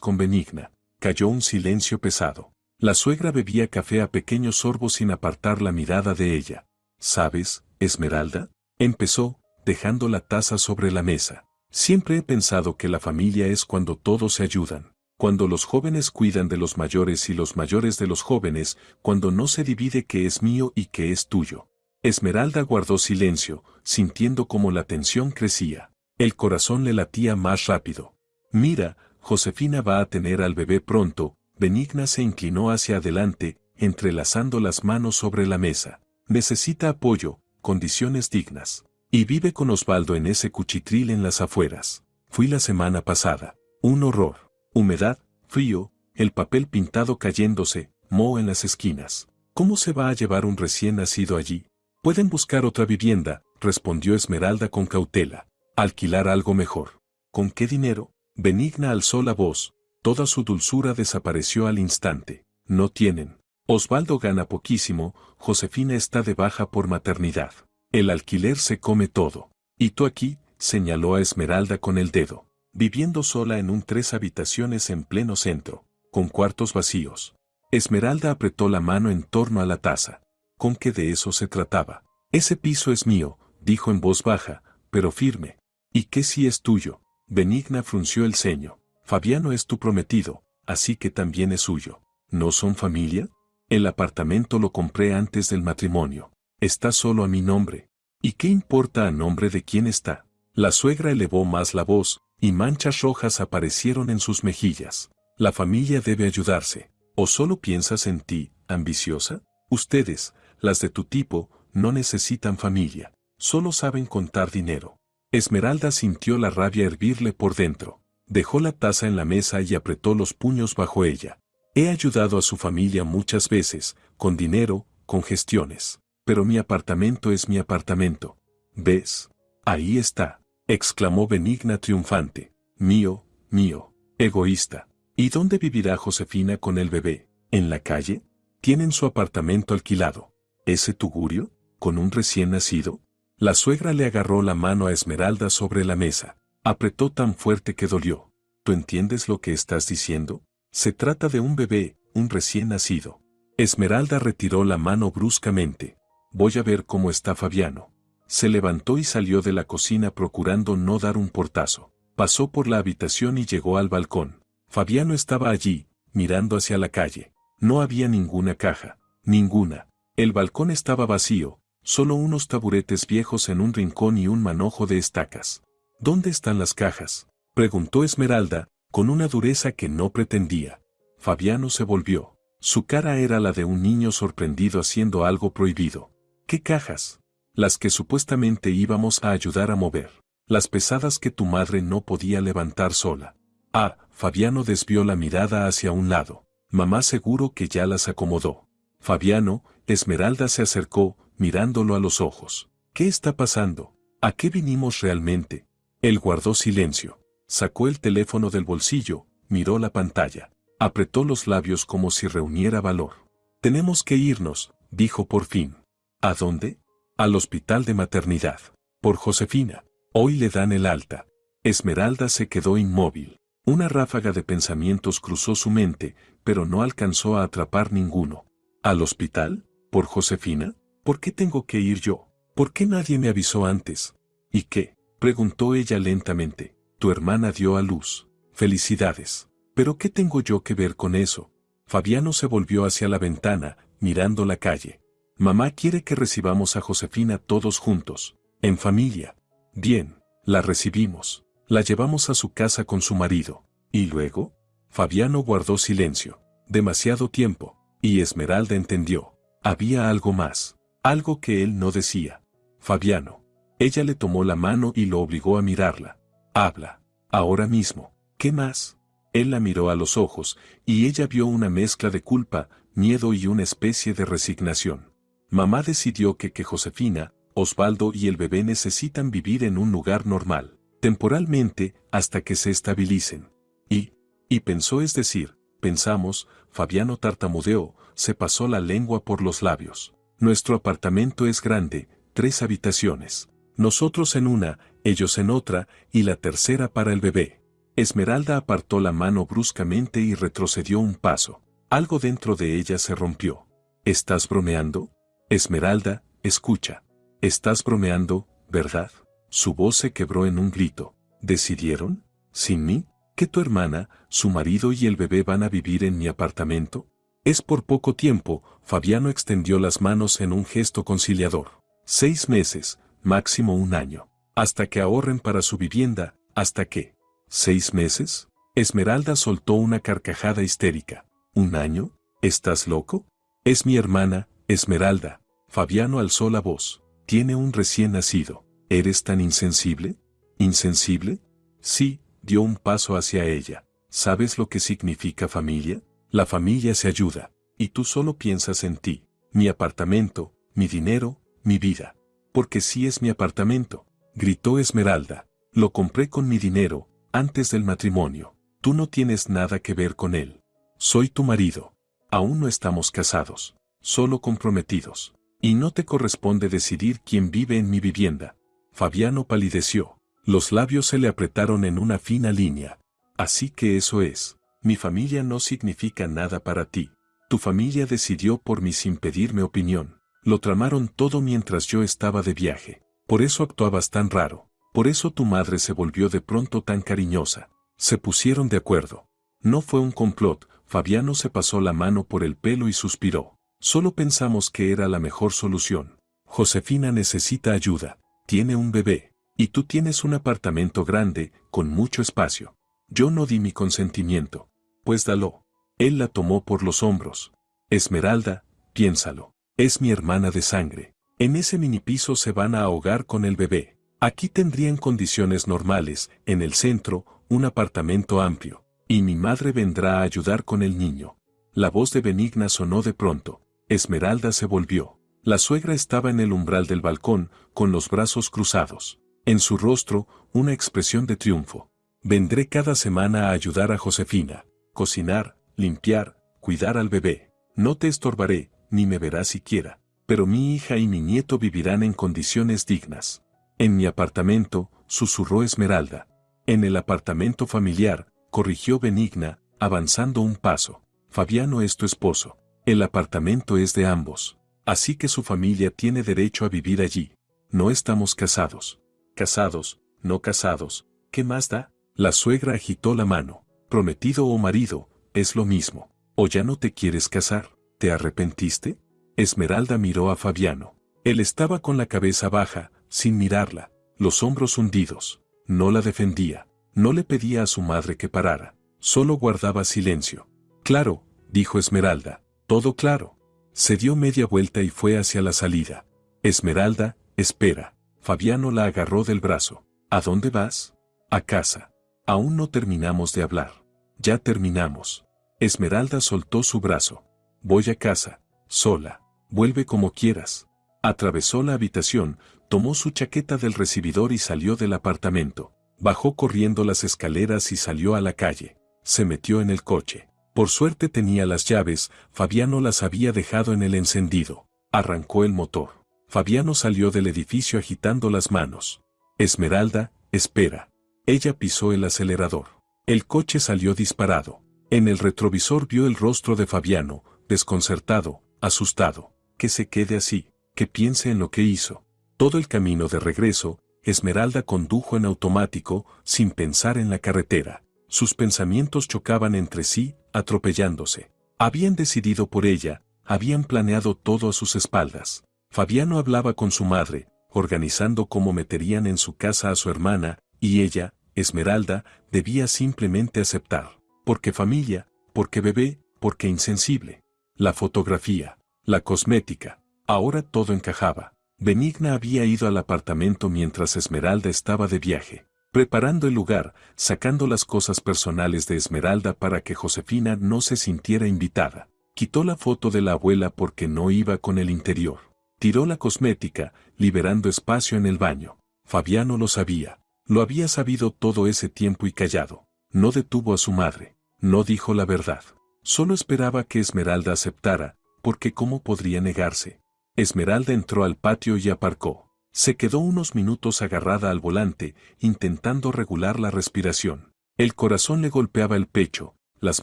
con Benigna. Cayó un silencio pesado. La suegra bebía café a pequeños sorbos sin apartar la mirada de ella. ¿Sabes, Esmeralda? Empezó, dejando la taza sobre la mesa. Siempre he pensado que la familia es cuando todos se ayudan, cuando los jóvenes cuidan de los mayores y los mayores de los jóvenes, cuando no se divide qué es mío y qué es tuyo. Esmeralda guardó silencio, sintiendo cómo la tensión crecía. El corazón le latía más rápido. Mira, Josefina va a tener al bebé pronto. Benigna se inclinó hacia adelante, entrelazando las manos sobre la mesa. Necesita apoyo, condiciones dignas. Y vive con Osvaldo en ese cuchitril en las afueras. Fui la semana pasada. Un horror. Humedad, frío, el papel pintado cayéndose, moho en las esquinas. ¿Cómo se va a llevar un recién nacido allí? Pueden buscar otra vivienda, respondió Esmeralda con cautela. Alquilar algo mejor. ¿Con qué dinero? Benigna alzó la voz. Toda su dulzura desapareció al instante. No tienen. Osvaldo gana poquísimo, Josefina está de baja por maternidad. El alquiler se come todo. Y tú aquí, señaló a Esmeralda con el dedo. Viviendo sola en un 3 habitaciones en pleno centro, con cuartos vacíos. Esmeralda apretó la mano en torno a la taza. ¿Con qué de eso se trataba? Ese piso es mío, dijo en voz baja, pero firme. ¿Y qué si es tuyo? Benigna frunció el ceño. Fabiano es tu prometido, así que también es suyo. ¿No son familia? El apartamento lo compré antes del matrimonio. Está solo a mi nombre. ¿Y qué importa a nombre de quién está? La suegra elevó más la voz, y manchas rojas aparecieron en sus mejillas. La familia debe ayudarse. ¿O solo piensas en ti, ambiciosa? Ustedes, las de tu tipo, no necesitan familia. Solo saben contar dinero. Esmeralda sintió la rabia hervirle por dentro. Dejó la taza en la mesa y apretó los puños bajo ella. He ayudado a su familia muchas veces, con dinero, con gestiones. Pero mi apartamento es mi apartamento. ¿Ves? Ahí está, exclamó Benigna triunfante. Mío, mío, egoísta. ¿Y dónde vivirá Josefina con el bebé? ¿En la calle? Tienen su apartamento alquilado. ¿Ese tugurio? ¿Con un recién nacido? La suegra le agarró la mano a Esmeralda sobre la mesa. Apretó tan fuerte que dolió. ¿Tú entiendes lo que estás diciendo? Se trata de un bebé, un recién nacido. Esmeralda retiró la mano bruscamente. Voy a ver cómo está Fabiano. Se levantó y salió de la cocina procurando no dar un portazo. Pasó por la habitación y llegó al balcón. Fabiano estaba allí, mirando hacia la calle. No había ninguna caja, ninguna. El balcón estaba vacío, solo unos taburetes viejos en un rincón y un manojo de estacas. ¿Dónde están las cajas?, preguntó Esmeralda, con una dureza que no pretendía. Fabiano se volvió. Su cara era la de un niño sorprendido haciendo algo prohibido. ¿Qué cajas? Las que supuestamente íbamos a ayudar a mover. Las pesadas que tu madre no podía levantar sola. Ah, Fabiano desvió la mirada hacia un lado. Mamá seguro que ya las acomodó. Fabiano, Esmeralda se acercó, mirándolo a los ojos. ¿Qué está pasando? ¿A qué vinimos realmente? Él guardó silencio. Sacó el teléfono del bolsillo, miró la pantalla. Apretó los labios como si reuniera valor. Tenemos que irnos, dijo por fin. ¿A dónde? Al hospital de maternidad. Por Josefina. Hoy le dan el alta. Esmeralda se quedó inmóvil. Una ráfaga de pensamientos cruzó su mente, pero no alcanzó a atrapar ninguno. ¿Al hospital? ¿Por Josefina? ¿Por qué tengo que ir yo? ¿Por qué nadie me avisó antes? ¿Y qué?, preguntó ella lentamente. Tu hermana dio a luz. Felicidades. ¿Pero qué tengo yo que ver con eso? Fabiano se volvió hacia la ventana, mirando la calle. Mamá quiere que recibamos a Josefina todos juntos, en familia. Bien, la recibimos. La llevamos a su casa con su marido. ¿Y luego? Fabiano guardó silencio. Demasiado tiempo. Y Esmeralda entendió. Había algo más. Algo que él no decía. Fabiano. Ella le tomó la mano y lo obligó a mirarla. Habla. Ahora mismo. ¿Qué más? Él la miró a los ojos, y ella vio una mezcla de culpa, miedo y una especie de resignación. Mamá decidió que Josefina, Osvaldo y el bebé necesitan vivir en un lugar normal, temporalmente, hasta que se estabilicen. Y pensó, es decir, pensamos, Fabiano tartamudeó, se pasó la lengua por los labios. Nuestro apartamento es grande, 3 habitaciones. Nosotros en una, ellos en otra, y la tercera para el bebé. Esmeralda apartó la mano bruscamente y retrocedió un paso. Algo dentro de ella se rompió. ¿Estás bromeando? Esmeralda, escucha. Estás bromeando, ¿verdad? Su voz se quebró en un grito. ¿Decidieron? ¿Sin mí? ¿Que tu hermana, su marido y el bebé van a vivir en mi apartamento? Es por poco tiempo, Fabiano extendió las manos en un gesto conciliador. 6 meses, máximo 1 año. Hasta que ahorren para su vivienda, ¿hasta qué? ¿6 meses? Esmeralda soltó una carcajada histérica. ¿1 año? ¿Estás loco? Es mi hermana, Esmeralda. Fabiano alzó la voz. Tiene un recién nacido. ¿Eres tan insensible? ¿Insensible? Sí, dio un paso hacia ella. ¿Sabes lo que significa familia? La familia se ayuda. Y tú solo piensas en ti. Mi apartamento, mi dinero, mi vida. Porque sí es mi apartamento, gritó Esmeralda. Lo compré con mi dinero, antes del matrimonio. Tú no tienes nada que ver con él. Soy tu marido. Aún no estamos casados, solo comprometidos. Y no te corresponde decidir quién vive en mi vivienda. Fabiano palideció. Los labios se le apretaron en una fina línea. Así que eso es. Mi familia no significa nada para ti. Tu familia decidió por mí sin pedirme opinión. Lo tramaron todo mientras yo estaba de viaje. Por eso actuabas tan raro. Por eso tu madre se volvió de pronto tan cariñosa. Se pusieron de acuerdo. No fue un complot. Fabiano se pasó la mano por el pelo y suspiró. Solo pensamos que era la mejor solución. Josefina necesita ayuda. Tiene un bebé. Y tú tienes un apartamento grande, con mucho espacio. Yo no di mi consentimiento. Pues dalo. Él la tomó por los hombros. Esmeralda, piénsalo. Es mi hermana de sangre. En ese mini piso se van a ahogar con el bebé. Aquí tendrían condiciones normales, en el centro, un apartamento amplio. Y mi madre vendrá a ayudar con el niño. La voz de Benigna sonó de pronto. Esmeralda se volvió. La suegra estaba en el umbral del balcón, con los brazos cruzados. En su rostro, una expresión de triunfo. Vendré cada semana a ayudar a Josefina. Cocinar, limpiar, cuidar al bebé. No te estorbaré, ni me verás siquiera. Pero mi hija y mi nieto vivirán en condiciones dignas. En mi apartamento, susurró Esmeralda. En el apartamento familiar, corrigió Benigna, avanzando un paso. Fabiano es tu esposo. El apartamento es de ambos. Así que su familia tiene derecho a vivir allí. No estamos casados. Casados, no casados, ¿qué más da? La suegra agitó la mano. Prometido o marido, es lo mismo. ¿O ya no te quieres casar? ¿Te arrepentiste? Esmeralda miró a Fabiano. Él estaba con la cabeza baja, sin mirarla, los hombros hundidos. No la defendía. No le pedía a su madre que parara. Solo guardaba silencio. Claro, dijo Esmeralda. Todo claro. Se dio media vuelta y fue hacia la salida. Esmeralda, espera. Fabiano la agarró del brazo. ¿A dónde vas? A casa. Aún no terminamos de hablar. Ya terminamos. Esmeralda soltó su brazo. Voy a casa, sola. Vuelve como quieras. Atravesó la habitación, tomó su chaqueta del recibidor y salió del apartamento. Bajó corriendo las escaleras y salió a la calle. Se metió en el coche. Por suerte tenía las llaves, Fabiano las había dejado en el encendido. Arrancó el motor. Fabiano salió del edificio agitando las manos. Esmeralda, espera. Ella pisó el acelerador. El coche salió disparado. En el retrovisor vio el rostro de Fabiano, desconcertado, asustado. Que se quede así, que piense en lo que hizo. Todo el camino de regreso, Esmeralda condujo en automático, sin pensar en la carretera. Sus pensamientos chocaban entre sí, atropellándose. Habían decidido por ella, habían planeado todo a sus espaldas. Fabiano hablaba con su madre, organizando cómo meterían en su casa a su hermana, y ella, Esmeralda, debía simplemente aceptar. Porque familia, porque bebé, porque insensible. La fotografía, la cosmética, ahora todo encajaba. Benigna había ido al apartamento mientras Esmeralda estaba de viaje, preparando el lugar, sacando las cosas personales de Esmeralda para que Josefina no se sintiera invitada. Quitó la foto de la abuela porque no iba con el interior. Tiró la cosmética, liberando espacio en el baño. Fabiano lo sabía. Lo había sabido todo ese tiempo y callado. No detuvo a su madre. No dijo la verdad. Solo esperaba que Esmeralda aceptara, porque ¿cómo podría negarse? Esmeralda entró al patio y aparcó. Se quedó unos minutos agarrada al volante, intentando regular la respiración. El corazón le golpeaba el pecho, las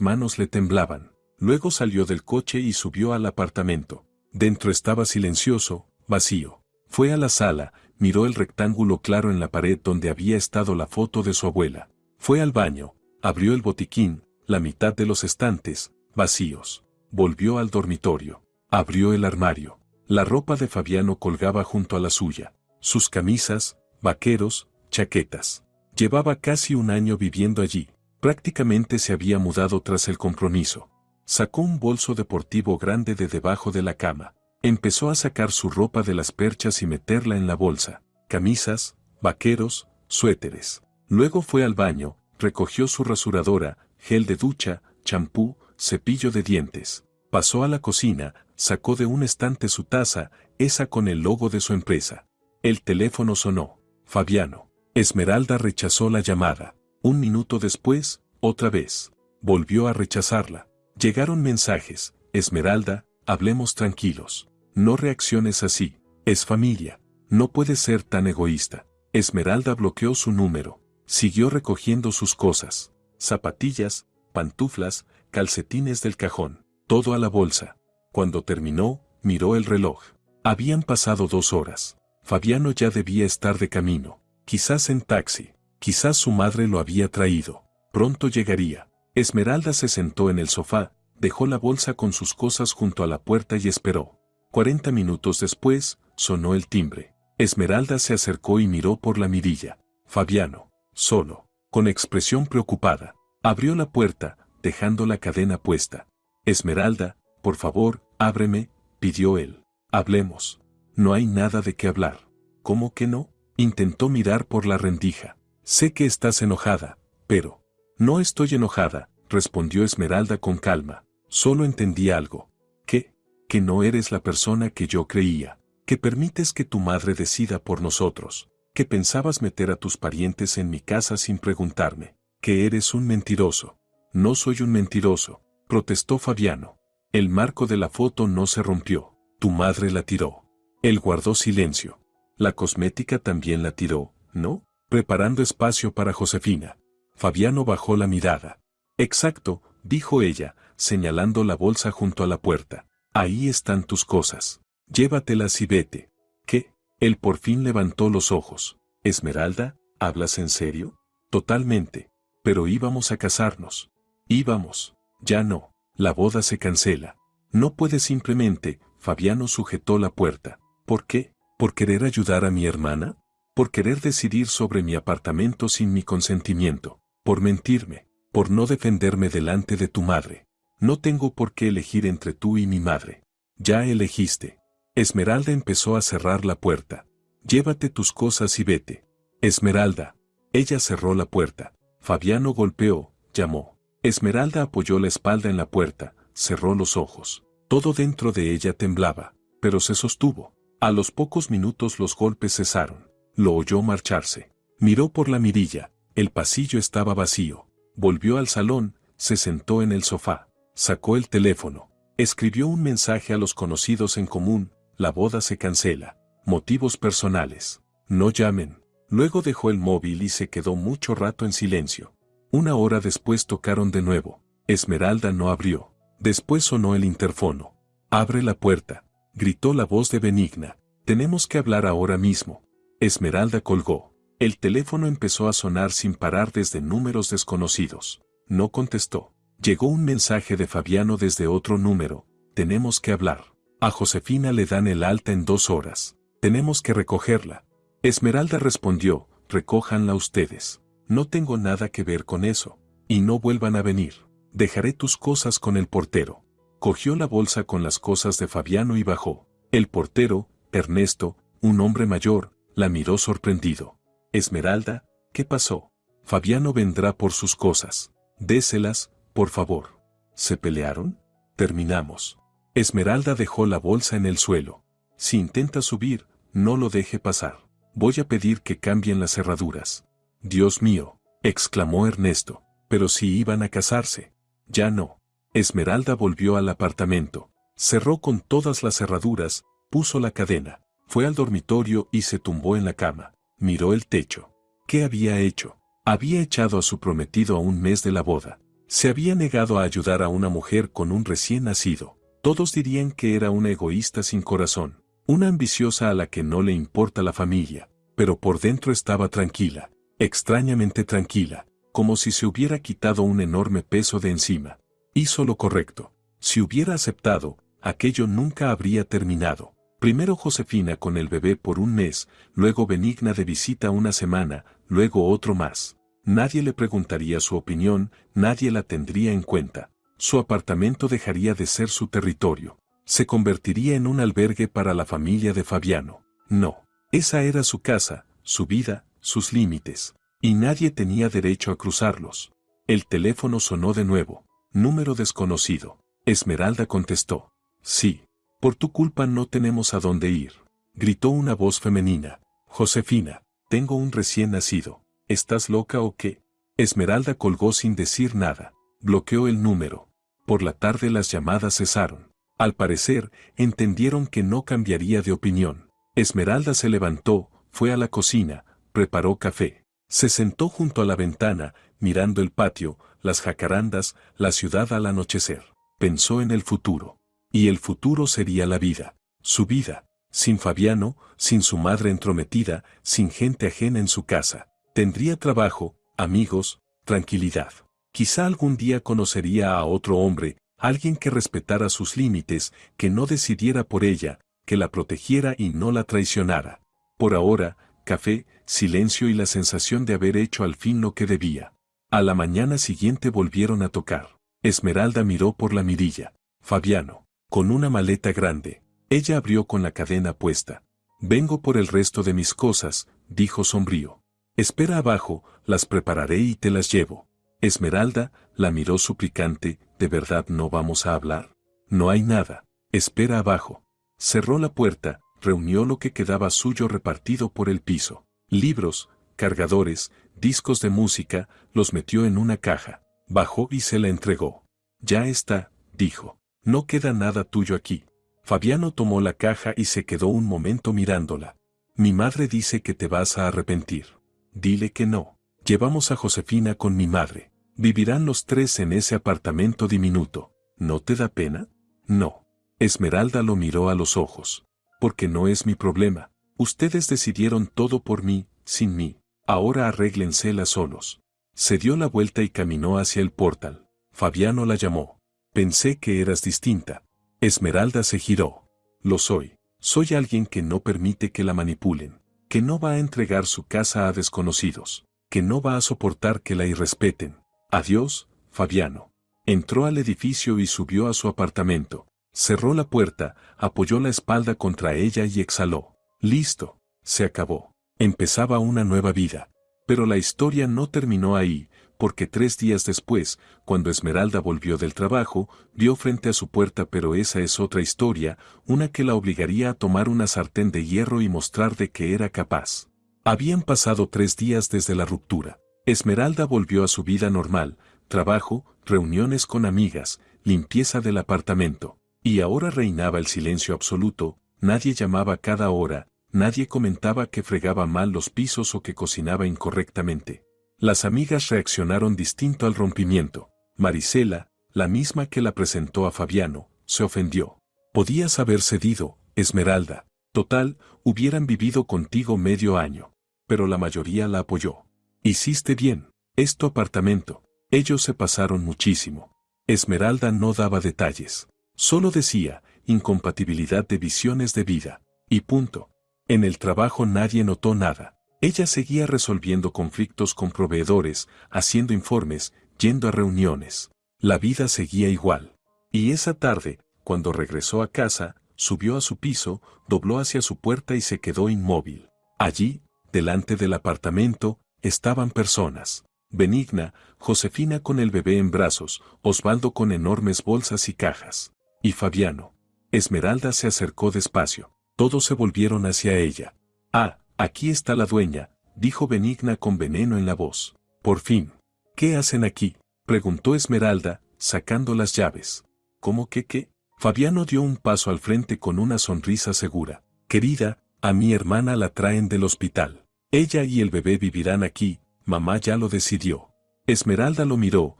manos le temblaban. Luego salió del coche y subió al apartamento. Dentro estaba silencioso, vacío. Fue a la sala, miró el rectángulo claro en la pared donde había estado la foto de su abuela. Fue al baño, abrió el botiquín, la mitad de los estantes, vacíos. Volvió al dormitorio. Abrió el armario. La ropa de Fabiano colgaba junto a la suya. Sus camisas, vaqueros, chaquetas. Llevaba casi un año viviendo allí. Prácticamente se había mudado tras el compromiso. Sacó un bolso deportivo grande de debajo de la cama. Empezó a sacar su ropa de las perchas y meterla en la bolsa. Camisas, vaqueros, suéteres. Luego fue al baño, recogió su rasuradora, gel de ducha, champú, cepillo de dientes. Pasó a la cocina, sacó de un estante su taza, esa con el logo de su empresa. El teléfono sonó. Fabiano. Esmeralda rechazó la llamada. Un minuto después, otra vez. Volvió a rechazarla. Llegaron mensajes. Esmeralda, hablemos tranquilos. No reacciones así. Es familia. No puedes ser tan egoísta. Esmeralda bloqueó su número. Siguió recogiendo sus cosas. Zapatillas, pantuflas, calcetines del cajón. Todo a la bolsa. Cuando terminó, miró el reloj. Habían pasado 2 horas. Fabiano ya debía estar de camino. Quizás en taxi. Quizás su madre lo había traído. Pronto llegaría. Esmeralda se sentó en el sofá, dejó la bolsa con sus cosas junto a la puerta y esperó. 40 minutos después, sonó el timbre. Esmeralda se acercó y miró por la mirilla. Fabiano, solo, con expresión preocupada. Abrió la puerta, dejando la cadena puesta. Esmeralda, por favor, ábreme, pidió él. Hablemos. No hay nada de qué hablar. ¿Cómo que no? Intentó mirar por la rendija. Sé que estás enojada, pero... No estoy enojada, respondió Esmeralda con calma. Solo entendí algo. ¿Qué? Que no eres la persona que yo creía. Que permites que tu madre decida por nosotros. Que pensabas meter a tus parientes en mi casa sin preguntarme. Que eres un mentiroso. No soy un mentiroso, protestó Fabiano. El marco de la foto no se rompió. Tu madre la tiró. Él guardó silencio. La cosmética también la tiró, ¿no? Preparando espacio para Josefina. Fabiano bajó la mirada. Exacto, dijo ella, señalando la bolsa junto a la puerta. Ahí están tus cosas. Llévatelas y vete. ¿Qué? Él por fin levantó los ojos. Esmeralda, ¿hablas en serio? Totalmente. Pero íbamos a casarnos. Íbamos. Ya no. La boda se cancela. No puedes simplemente. Fabiano sujetó la puerta. ¿Por qué? ¿Por querer ayudar a mi hermana? ¿Por querer decidir sobre mi apartamento sin mi consentimiento? Por mentirme, por no defenderme delante de tu madre. No tengo por qué elegir entre tú y mi madre. Ya elegiste. Esmeralda empezó a cerrar la puerta. Llévate tus cosas y vete. Esmeralda. Ella cerró la puerta. Fabiano golpeó, llamó. Esmeralda apoyó la espalda en la puerta, cerró los ojos. Todo dentro de ella temblaba, pero se sostuvo. A los pocos minutos los golpes cesaron. Lo oyó marcharse. Miró por la mirilla. El pasillo estaba vacío. Volvió al salón, se sentó en el sofá. Sacó el teléfono. Escribió un mensaje a los conocidos en común. La boda se cancela. Motivos personales. No llamen. Luego dejó el móvil y se quedó mucho rato en silencio. 1 hora después tocaron de nuevo. Esmeralda no abrió. Después sonó el interfono. Abre la puerta, gritó la voz de Benigna. Tenemos que hablar ahora mismo. Esmeralda colgó. El teléfono empezó a sonar sin parar desde números desconocidos. No contestó. Llegó un mensaje de Fabiano desde otro número. Tenemos que hablar. A Josefina le dan el alta en 2 horas. Tenemos que recogerla. Esmeralda respondió, recójanla ustedes. No tengo nada que ver con eso. Y no vuelvan a venir. Dejaré tus cosas con el portero. Cogió la bolsa con las cosas de Fabiano y bajó. El portero, Ernesto, Un hombre mayor la miró sorprendido. Esmeralda, ¿qué pasó? Fabiano vendrá por sus cosas. Déselas, por favor. ¿Se pelearon? Terminamos. Esmeralda dejó la bolsa en el suelo. Si intenta subir, no lo deje pasar. Voy a pedir que cambien las cerraduras. Dios mío, exclamó Ernesto. Pero si iban a casarse. Ya no. Esmeralda volvió al apartamento. Cerró con todas las cerraduras, puso la cadena. Fue al dormitorio y se tumbó en la cama. Miró el techo. ¿Qué había hecho? Había echado a su prometido a un mes de la boda. Se había negado a ayudar a una mujer con un recién nacido. Todos dirían que era una egoísta sin corazón, una ambiciosa a la que no le importa la familia, pero por dentro estaba tranquila, extrañamente tranquila, como si se hubiera quitado un enorme peso de encima. Hizo lo correcto. Si hubiera aceptado, aquello nunca habría terminado. Primero Josefina con el bebé por un mes, luego Benigna de visita una semana, luego otro más. Nadie le preguntaría su opinión, nadie la tendría en cuenta. Su apartamento dejaría de ser su territorio. Se convertiría en un albergue para la familia de Fabiano. No, esa era su casa, su vida, sus límites. Y nadie tenía derecho a cruzarlos. El teléfono sonó de nuevo. Número desconocido. Esmeralda contestó. Sí. Por tu culpa no tenemos a dónde ir. Gritó una voz femenina. Josefina, tengo un recién nacido. ¿Estás loca o qué? Esmeralda colgó sin decir nada. Bloqueó el número. Por la tarde las llamadas cesaron. Al parecer, entendieron que no cambiaría de opinión. Esmeralda se levantó, fue a la cocina, preparó café. Se sentó junto a la ventana, mirando el patio, las jacarandas, la ciudad al anochecer. Pensó en el futuro. Y el futuro sería la vida. Su vida. Sin Fabiano, sin su madre entrometida, sin gente ajena en su casa. Tendría trabajo, amigos, tranquilidad. Quizá algún día conocería a otro hombre, alguien que respetara sus límites, que no decidiera por ella, que la protegiera y no la traicionara. Por ahora, café, silencio y la sensación de haber hecho al fin lo que debía. A la mañana siguiente volvieron a tocar. Esmeralda miró por la mirilla. Fabiano, con una maleta grande. Ella abrió con la cadena puesta. Vengo por el resto de mis cosas, dijo sombrío. Espera abajo, las prepararé y te las llevo. Esmeralda la miró suplicante, ¿de verdad no vamos a hablar? No hay nada, espera abajo. Cerró la puerta, reunió lo que quedaba suyo repartido por el piso. Libros, cargadores, discos de música, los metió en una caja. Bajó y se la entregó. Ya está, dijo. No queda nada tuyo aquí. Fabiano tomó la caja y se quedó un momento mirándola. Mi madre dice que te vas a arrepentir. Dile que no. Llevamos a Josefina con mi madre. Vivirán los tres en ese apartamento diminuto. ¿No te da pena? No. Esmeralda lo miró a los ojos. Porque no es mi problema. Ustedes decidieron todo por mí, sin mí. Ahora arréglenselas solos. Se dio la vuelta y caminó hacia el portal. Fabiano la llamó. Pensé que eras distinta. Esmeralda se giró. Lo soy. Soy alguien que no permite que la manipulen. Que no va a entregar su casa a desconocidos. Que no va a soportar que la irrespeten. Adiós, Fabiano. Entró al edificio y subió a su apartamento. Cerró la puerta, apoyó la espalda contra ella y exhaló. Listo. Se acabó. Empezaba una nueva vida. Pero la historia no terminó ahí, porque 3 días después, cuando Esmeralda volvió del trabajo, vio frente a su puerta, pero esa es otra historia, una que la obligaría a tomar una sartén de hierro y mostrar de que era capaz. Habían pasado 3 días desde la ruptura. Esmeralda volvió a su vida normal, trabajo, reuniones con amigas, limpieza del apartamento. Y ahora reinaba el silencio absoluto, nadie llamaba cada hora, nadie comentaba que fregaba mal los pisos o que cocinaba incorrectamente. Las amigas reaccionaron distinto al rompimiento. Marisela, la misma que la presentó a Fabiano, se ofendió. Podías haber cedido, Esmeralda. Total, hubieran vivido contigo medio año. Pero la mayoría la apoyó. Hiciste bien, es tu apartamento. Ellos se pasaron muchísimo. Esmeralda no daba detalles. Solo decía, incompatibilidad de visiones de vida. Y punto. En el trabajo nadie notó nada. Ella seguía resolviendo conflictos con proveedores, haciendo informes, yendo a reuniones. La vida seguía igual. Y esa tarde, cuando regresó a casa, subió a su piso, dobló hacia su puerta y se quedó inmóvil. Allí, delante del apartamento, estaban personas. Benigna, Josefina con el bebé en brazos, Osvaldo con enormes bolsas y cajas. Y Fabiano. Esmeralda se acercó despacio. Todos se volvieron hacia ella. «Ah, aquí está la dueña», dijo Benigna con veneno en la voz. «Por fin». «¿Qué hacen aquí?», preguntó Esmeralda, sacando las llaves. «¿Cómo que qué?». Fabiano dio un paso al frente con una sonrisa segura. «Querida, a mi hermana la traen del hospital. Ella y el bebé vivirán aquí, mamá ya lo decidió». Esmeralda lo miró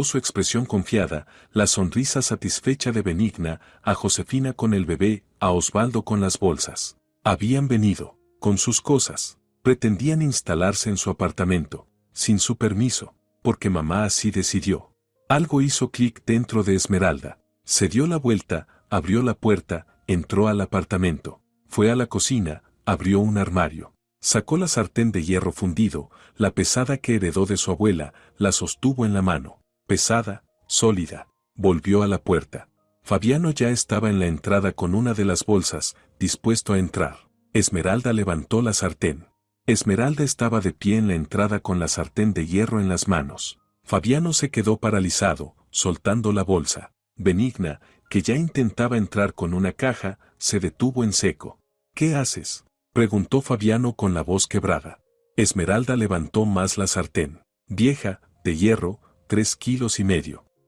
su expresión confiada, la sonrisa satisfecha de Benigna, a Josefina con el bebé, a Osvaldo con las bolsas. Habían venido, con sus cosas, pretendían instalarse en su apartamento, sin su permiso, porque mamá así decidió. Algo hizo clic dentro de Esmeralda. Se dio la vuelta, abrió la puerta, entró al apartamento, fue a la cocina, abrió un armario. Sacó la sartén de hierro fundido, la pesada que heredó de su abuela, la sostuvo en la mano. Pesada, sólida. Volvió a la puerta. Fabiano ya estaba en la entrada con una de las bolsas, dispuesto a entrar. Esmeralda levantó la sartén. Esmeralda estaba de pie en la entrada con la sartén de hierro en las manos. Fabiano se quedó paralizado, soltando la bolsa. Benigna, que ya intentaba entrar con una caja, se detuvo en seco. «¿Qué haces?», preguntó Fabiano con la voz quebrada. Esmeralda levantó más la sartén. Vieja, de hierro, 3,5 kilos.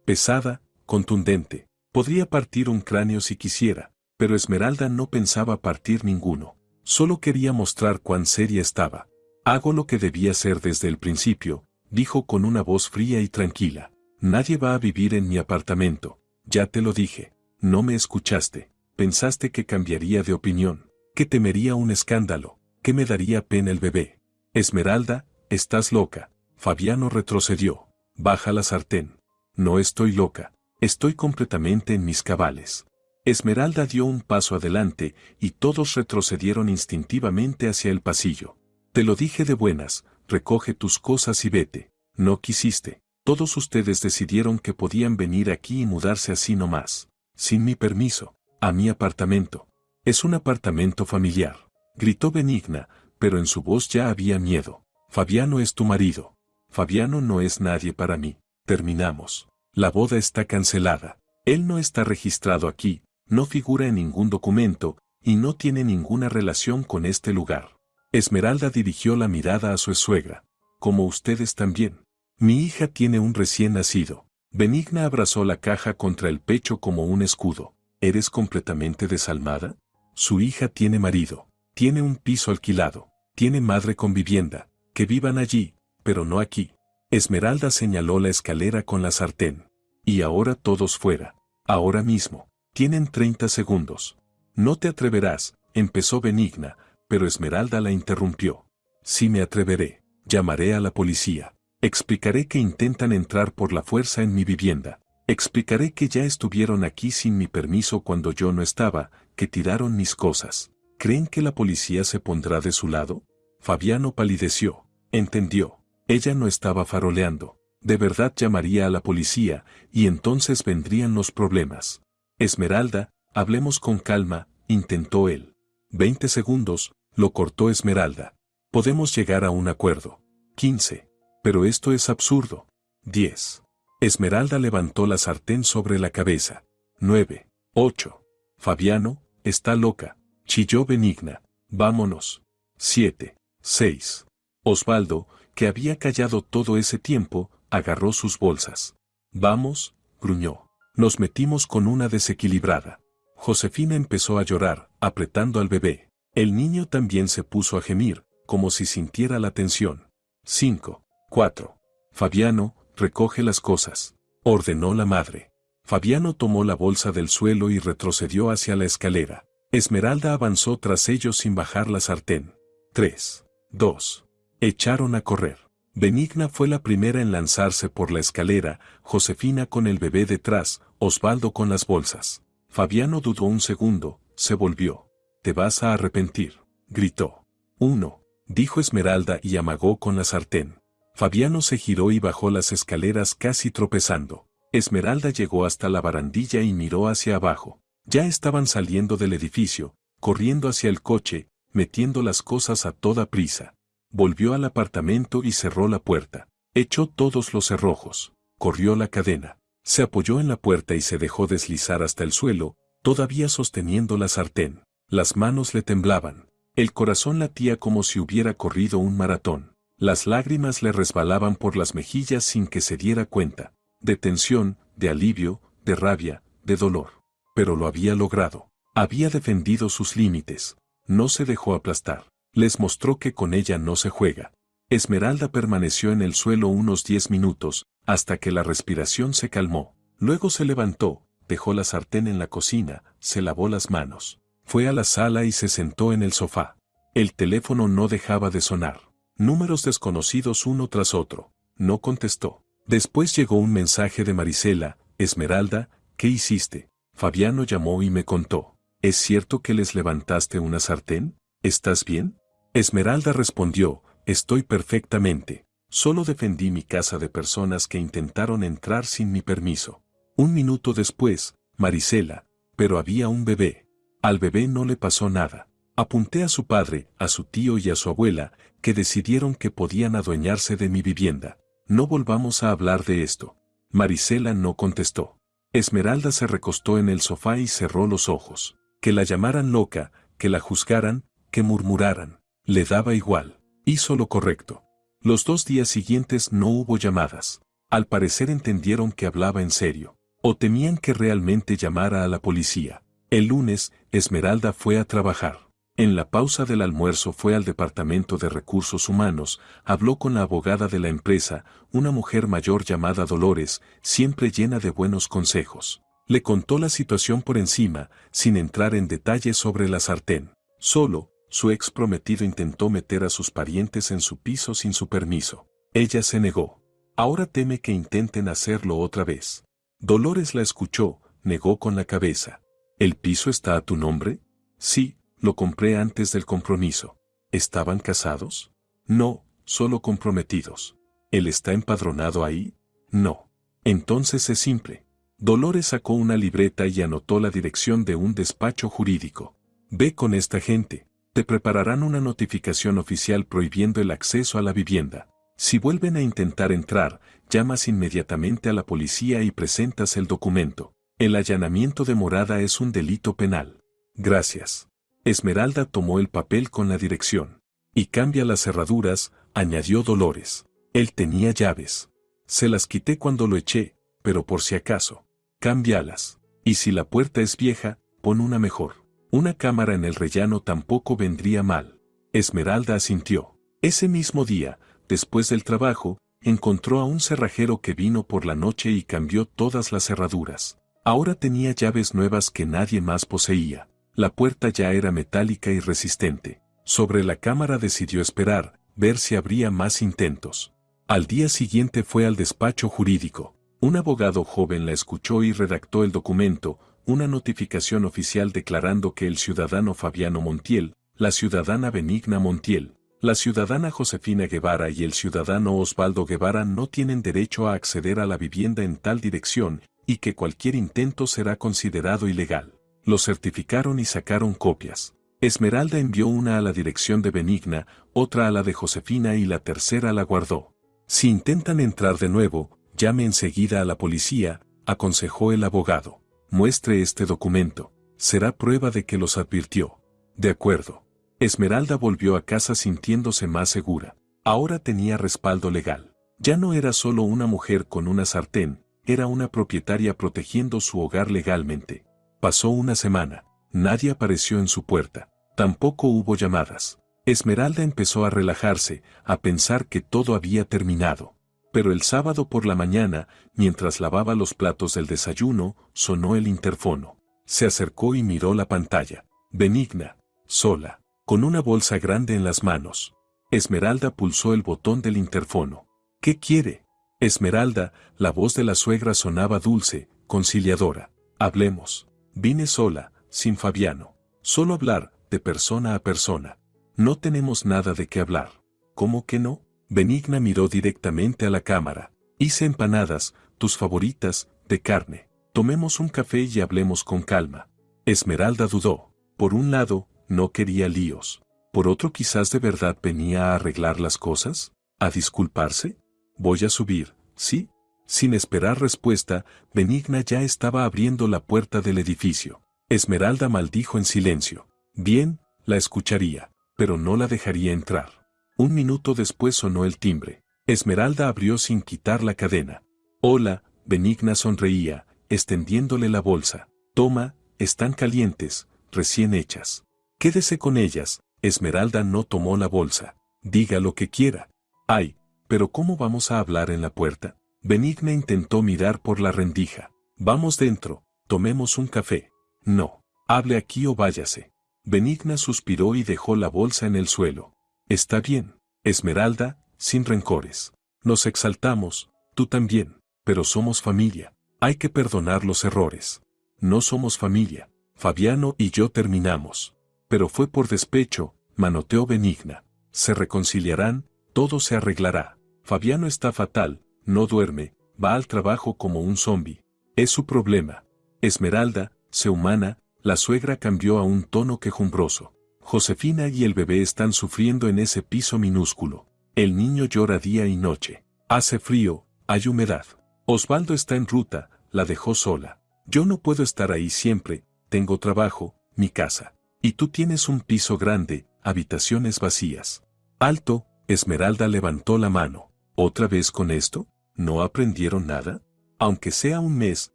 Pesada, contundente. Podría partir un cráneo si quisiera, pero Esmeralda no pensaba partir ninguno. Solo quería mostrar cuán seria estaba. «Hago lo que debía hacer desde el principio», dijo con una voz fría y tranquila. «Nadie va a vivir en mi apartamento. Ya te lo dije. No me escuchaste. Pensaste que cambiaría de opinión, que temería un escándalo, que me daría pena el bebé». «Esmeralda, estás loca». Fabiano retrocedió. «Baja la sartén». «No estoy loca. Estoy completamente en mis cabales». Esmeralda dio un paso adelante y todos retrocedieron instintivamente hacia el pasillo. «Te lo dije de buenas, recoge tus cosas y vete». «No quisiste. Todos ustedes decidieron que podían venir aquí y mudarse así nomás, sin mi permiso, a mi apartamento. Es un apartamento familiar», gritó Benigna, pero en su voz ya había miedo. «Fabiano es tu marido. Fabiano no es nadie para mí. Terminamos. La boda está cancelada. Él no está registrado aquí, no figura en ningún documento, y no tiene ninguna relación con este lugar». Esmeralda dirigió la mirada a su suegra. «Como ustedes también. Mi hija tiene un recién nacido». Benigna abrazó la caja contra el pecho como un escudo. «¿Eres completamente desalmada? Su hija tiene marido, tiene un piso alquilado, tiene madre con vivienda, que vivan allí, pero no aquí». Esmeralda señaló la escalera con la sartén. «Y ahora todos fuera. Ahora mismo. Tienen 30 segundos. «No te atreverás», empezó Benigna, pero Esmeralda la interrumpió. «Sí me atreveré. Llamaré a la policía. Explicaré que intentan entrar por la fuerza en mi vivienda. Explicaré que ya estuvieron aquí sin mi permiso cuando yo no estaba, que tiraron mis cosas. ¿Creen que la policía se pondrá de su lado?». Fabiano palideció. Entendió. Ella no estaba faroleando. De verdad llamaría a la policía, y entonces vendrían los problemas. «Esmeralda, hablemos con calma», intentó él. 20 segundos, lo cortó Esmeralda. «Podemos llegar a un acuerdo». 15. «Pero esto es absurdo». 10. Esmeralda levantó la sartén sobre la cabeza. 9. 8. «Fabiano, está loca», chilló Benigna. «Vámonos». 7. 6. Osvaldo, que había callado todo ese tiempo, agarró sus bolsas. «Vamos», gruñó. «Nos metimos con una desequilibrada». Josefina empezó a llorar, apretando al bebé. El niño también se puso a gemir, como si sintiera la tensión. 5. 4. «Fabiano, recoge las cosas», ordenó la madre. Fabiano tomó la bolsa del suelo y retrocedió hacia la escalera. Esmeralda avanzó tras ellos sin bajar la sartén. 3. 2. Echaron a correr. Benigna fue la primera en lanzarse por la escalera, Josefina con el bebé detrás, Osvaldo con las bolsas. Fabiano dudó un segundo, se volvió. «Te vas a arrepentir», gritó. 1. Dijo Esmeralda y amagó con la sartén. Fabiano se giró y bajó las escaleras casi tropezando. Esmeralda llegó hasta la barandilla y miró hacia abajo. Ya estaban saliendo del edificio, corriendo hacia el coche, metiendo las cosas a toda prisa. Volvió al apartamento y cerró la puerta. Echó todos los cerrojos. Corrió la cadena. Se apoyó en la puerta y se dejó deslizar hasta el suelo, todavía sosteniendo la sartén. Las manos le temblaban. El corazón latía como si hubiera corrido un maratón. Las lágrimas le resbalaban por las mejillas sin que se diera cuenta. De tensión, de alivio, de rabia, de dolor. Pero lo había logrado. Había defendido sus límites. No se dejó aplastar. Les mostró que con ella no se juega. Esmeralda permaneció en el suelo unos 10 minutos, hasta que la respiración se calmó. Luego se levantó, dejó la sartén en la cocina, se lavó las manos. Fue a la sala y se sentó en el sofá. El teléfono no dejaba de sonar. Números desconocidos uno tras otro. No contestó. Después llegó un mensaje de Marisela. Esmeralda, ¿qué hiciste? Fabiano llamó y me contó. ¿Es cierto que les levantaste una sartén? ¿Estás bien? Esmeralda respondió, estoy perfectamente. Solo defendí mi casa de personas que intentaron entrar sin mi permiso. Un minuto después, Marisela, pero había un bebé. Al bebé no le pasó nada. Apunté a su padre, a su tío y a su abuela, que decidieron que podían adueñarse de mi vivienda. No volvamos a hablar de esto. Marisela no contestó. Esmeralda se recostó en el sofá y cerró los ojos. Que la llamaran loca, que la juzgaran, que murmuraran. Le daba igual. Hizo lo correcto. Los 2 días siguientes no hubo llamadas. Al parecer entendieron que hablaba en serio. O temían que realmente llamara a la policía. El lunes, Esmeralda fue a trabajar. En la pausa del almuerzo fue al Departamento de Recursos Humanos, habló con la abogada de la empresa, una mujer mayor llamada Dolores, siempre llena de buenos consejos. Le contó la situación por encima, sin entrar en detalles sobre la sartén. Solo, su ex prometido intentó meter a sus parientes en su piso sin su permiso. Ella se negó. Ahora teme que intenten hacerlo otra vez. Dolores la escuchó, negó con la cabeza. ¿El piso está a tu nombre? Sí, lo compré antes del compromiso. ¿Estaban casados? No, solo comprometidos. ¿Él está empadronado ahí? No. Entonces es simple. Dolores sacó una libreta y anotó la dirección de un despacho jurídico. Ve con esta gente. Te prepararán una notificación oficial prohibiendo el acceso a la vivienda. Si vuelven a intentar entrar, llamas inmediatamente a la policía y presentas el documento. El allanamiento de morada es un delito penal. Gracias. Esmeralda tomó el papel con la dirección. Y cambia las cerraduras, añadió Dolores. Él tenía llaves. Se las quité cuando lo eché, pero por si acaso. Cámbialas. Y si la puerta es vieja, pon una mejor. Una cámara en el rellano tampoco vendría mal. Esmeralda asintió. Ese mismo día, después del trabajo, encontró a un cerrajero que vino por la noche y cambió todas las cerraduras. Ahora tenía llaves nuevas que nadie más poseía. La puerta ya era metálica y resistente. Sobre la cámara decidió esperar, ver si habría más intentos. Al día siguiente fue al despacho jurídico. Un abogado joven la escuchó y redactó el documento, una notificación oficial declarando que el ciudadano Fabiano Montiel, la ciudadana Benigna Montiel, la ciudadana Josefina Guevara y el ciudadano Osvaldo Guevara no tienen derecho a acceder a la vivienda en tal dirección y que cualquier intento será considerado ilegal. Lo certificaron y sacaron copias. Esmeralda envió una a la dirección de Benigna, otra a la de Josefina y la tercera la guardó. Si intentan entrar de nuevo, llame enseguida a la policía, aconsejó el abogado. Muestre este documento. Será prueba de que los advirtió. De acuerdo. Esmeralda volvió a casa sintiéndose más segura. Ahora tenía respaldo legal. Ya no era solo una mujer con una sartén, era una propietaria protegiendo su hogar legalmente. Pasó una semana. Nadie apareció en su puerta. Tampoco hubo llamadas. Esmeralda empezó a relajarse, a pensar que todo había terminado. Pero el sábado por la mañana, mientras lavaba los platos del desayuno, sonó el interfono. Se acercó y miró la pantalla. Benigna, sola, con una bolsa grande en las manos. Esmeralda pulsó el botón del interfono. ¿Qué quiere? Esmeralda, la voz de la suegra sonaba dulce, conciliadora. Hablemos. Vine sola, sin Fabiano. Solo hablar, de persona a persona. No tenemos nada de qué hablar. ¿Cómo que no? Benigna miró directamente a la cámara. Hice empanadas, tus favoritas, de carne. Tomemos un café y hablemos con calma. Esmeralda dudó. Por un lado, no quería líos. Por otro, quizás de verdad venía a arreglar las cosas, a disculparse. Voy a subir, ¿sí? Sin esperar respuesta, Benigna ya estaba abriendo la puerta del edificio. Esmeralda maldijo en silencio. Bien, la escucharía, pero no la dejaría entrar. Un minuto después sonó el timbre. Esmeralda abrió sin quitar la cadena. Hola, Benigna sonreía, extendiéndole la bolsa. Toma, están calientes, recién hechas. Quédese con ellas. Esmeralda no tomó la bolsa. Diga lo que quiera. Ay, pero ¿cómo vamos a hablar en la puerta? Benigna intentó mirar por la rendija. Vamos dentro, tomemos un café. No, hable aquí o váyase. Benigna suspiró y dejó la bolsa en el suelo. Está bien, Esmeralda, sin rencores. Nos exaltamos, tú también, pero somos familia. Hay que perdonar los errores. No somos familia. Fabiano y yo terminamos. Pero fue por despecho, manoteó Benigna. Se reconciliarán, todo se arreglará. Fabiano está fatal, no duerme, va al trabajo como un zombi. Es su problema. Esmeralda, sé humana, la suegra cambió a un tono quejumbroso. Josefina y el bebé están sufriendo en ese piso minúsculo. El niño llora día y noche. Hace frío, hay humedad. Osvaldo está en ruta, la dejó sola. Yo no puedo estar ahí siempre, tengo trabajo, mi casa. Y tú tienes un piso grande, habitaciones vacías. Alto, Esmeralda levantó la mano. ¿Otra vez con esto? ¿No aprendieron nada? Aunque sea un mes,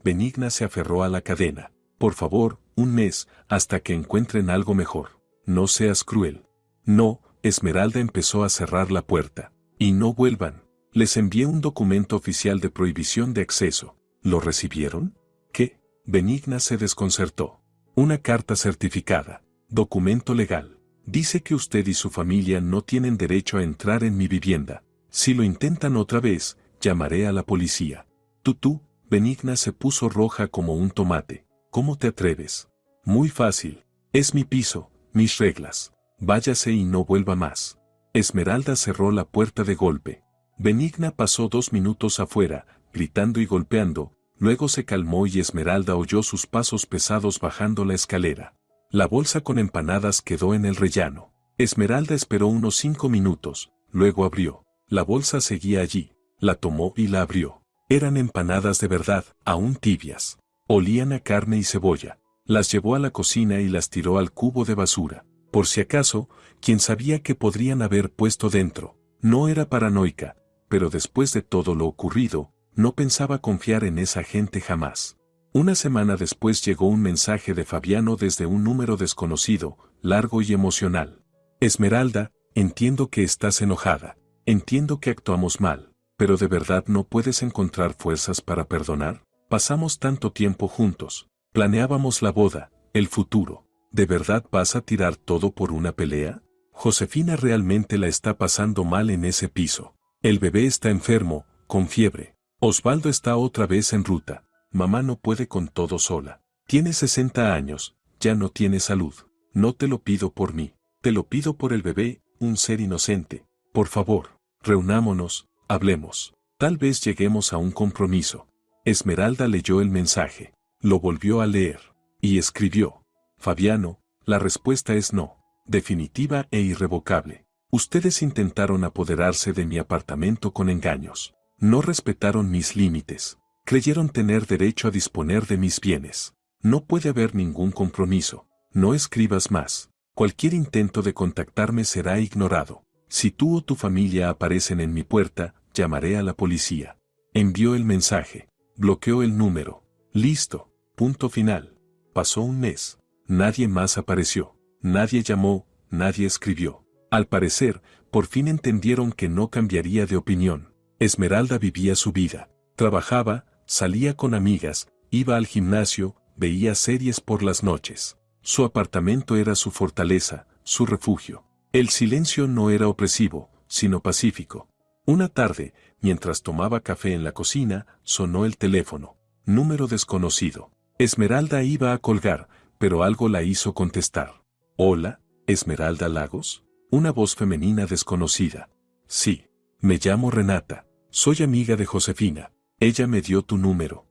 Benigna se aferró a la cadena. Por favor, un mes, hasta que encuentren algo mejor. No seas cruel. No, Esmeralda empezó a cerrar la puerta. Y no vuelvan. Les envié un documento oficial de prohibición de acceso. ¿Lo recibieron? ¿Qué? Benigna se desconcertó. Una carta certificada. Documento legal. Dice que usted y su familia no tienen derecho a entrar en mi vivienda. Si lo intentan otra vez, llamaré a la policía. Tú, Benigna se puso roja como un tomate. ¿Cómo te atreves? Muy fácil. Es mi piso, mis reglas. Váyase y no vuelva más. Esmeralda cerró la puerta de golpe. Benigna pasó 2 minutos afuera, gritando y golpeando, luego se calmó y Esmeralda oyó sus pasos pesados bajando la escalera. La bolsa con empanadas quedó en el rellano. Esmeralda esperó unos 5 minutos, luego abrió. La bolsa seguía allí. La tomó y la abrió. Eran empanadas de verdad, aún tibias. Olían a carne y cebolla. Las llevó a la cocina y las tiró al cubo de basura. Por si acaso, quién sabía qué podrían haber puesto dentro. No era paranoica, pero después de todo lo ocurrido, no pensaba confiar en esa gente jamás. Una semana después llegó un mensaje de Fabiano desde un número desconocido, largo y emocional. Esmeralda, entiendo que estás enojada. Entiendo que actuamos mal, pero ¿de verdad no puedes encontrar fuerzas para perdonar? Pasamos tanto tiempo juntos. Planeábamos la boda, el futuro. ¿De verdad vas a tirar todo por una pelea? Josefina realmente la está pasando mal en ese piso. El bebé está enfermo, con fiebre. Osvaldo está otra vez en ruta. Mamá no puede con todo sola. Tiene 60 años, ya no tiene salud. No te lo pido por mí, te lo pido por el bebé, un ser inocente. Por favor, reunámonos, hablemos. Tal vez lleguemos a un compromiso. Esmeralda leyó el mensaje, lo volvió a leer, y escribió. Fabiano, la respuesta es no, definitiva e irrevocable. Ustedes intentaron apoderarse de mi apartamento con engaños. No respetaron mis límites. Creyeron tener derecho a disponer de mis bienes. No puede haber ningún compromiso. No escribas más. Cualquier intento de contactarme será ignorado. Si tú o tu familia aparecen en mi puerta, llamaré a la policía. Envió el mensaje. Bloqueó el número. Listo. Punto final. Pasó un mes. Nadie más apareció. Nadie llamó, nadie escribió. Al parecer, por fin entendieron que no cambiaría de opinión. Esmeralda vivía su vida. Trabajaba, salía con amigas, iba al gimnasio, veía series por las noches. Su apartamento era su fortaleza, su refugio. El silencio no era opresivo, sino pacífico. Una tarde, mientras tomaba café en la cocina, sonó el teléfono. Número desconocido. Esmeralda iba a colgar, pero algo la hizo contestar. Hola, Esmeralda Lagos. Una voz femenina desconocida. Sí, me llamo Renata. Soy amiga de Josefina. Ella me dio tu número.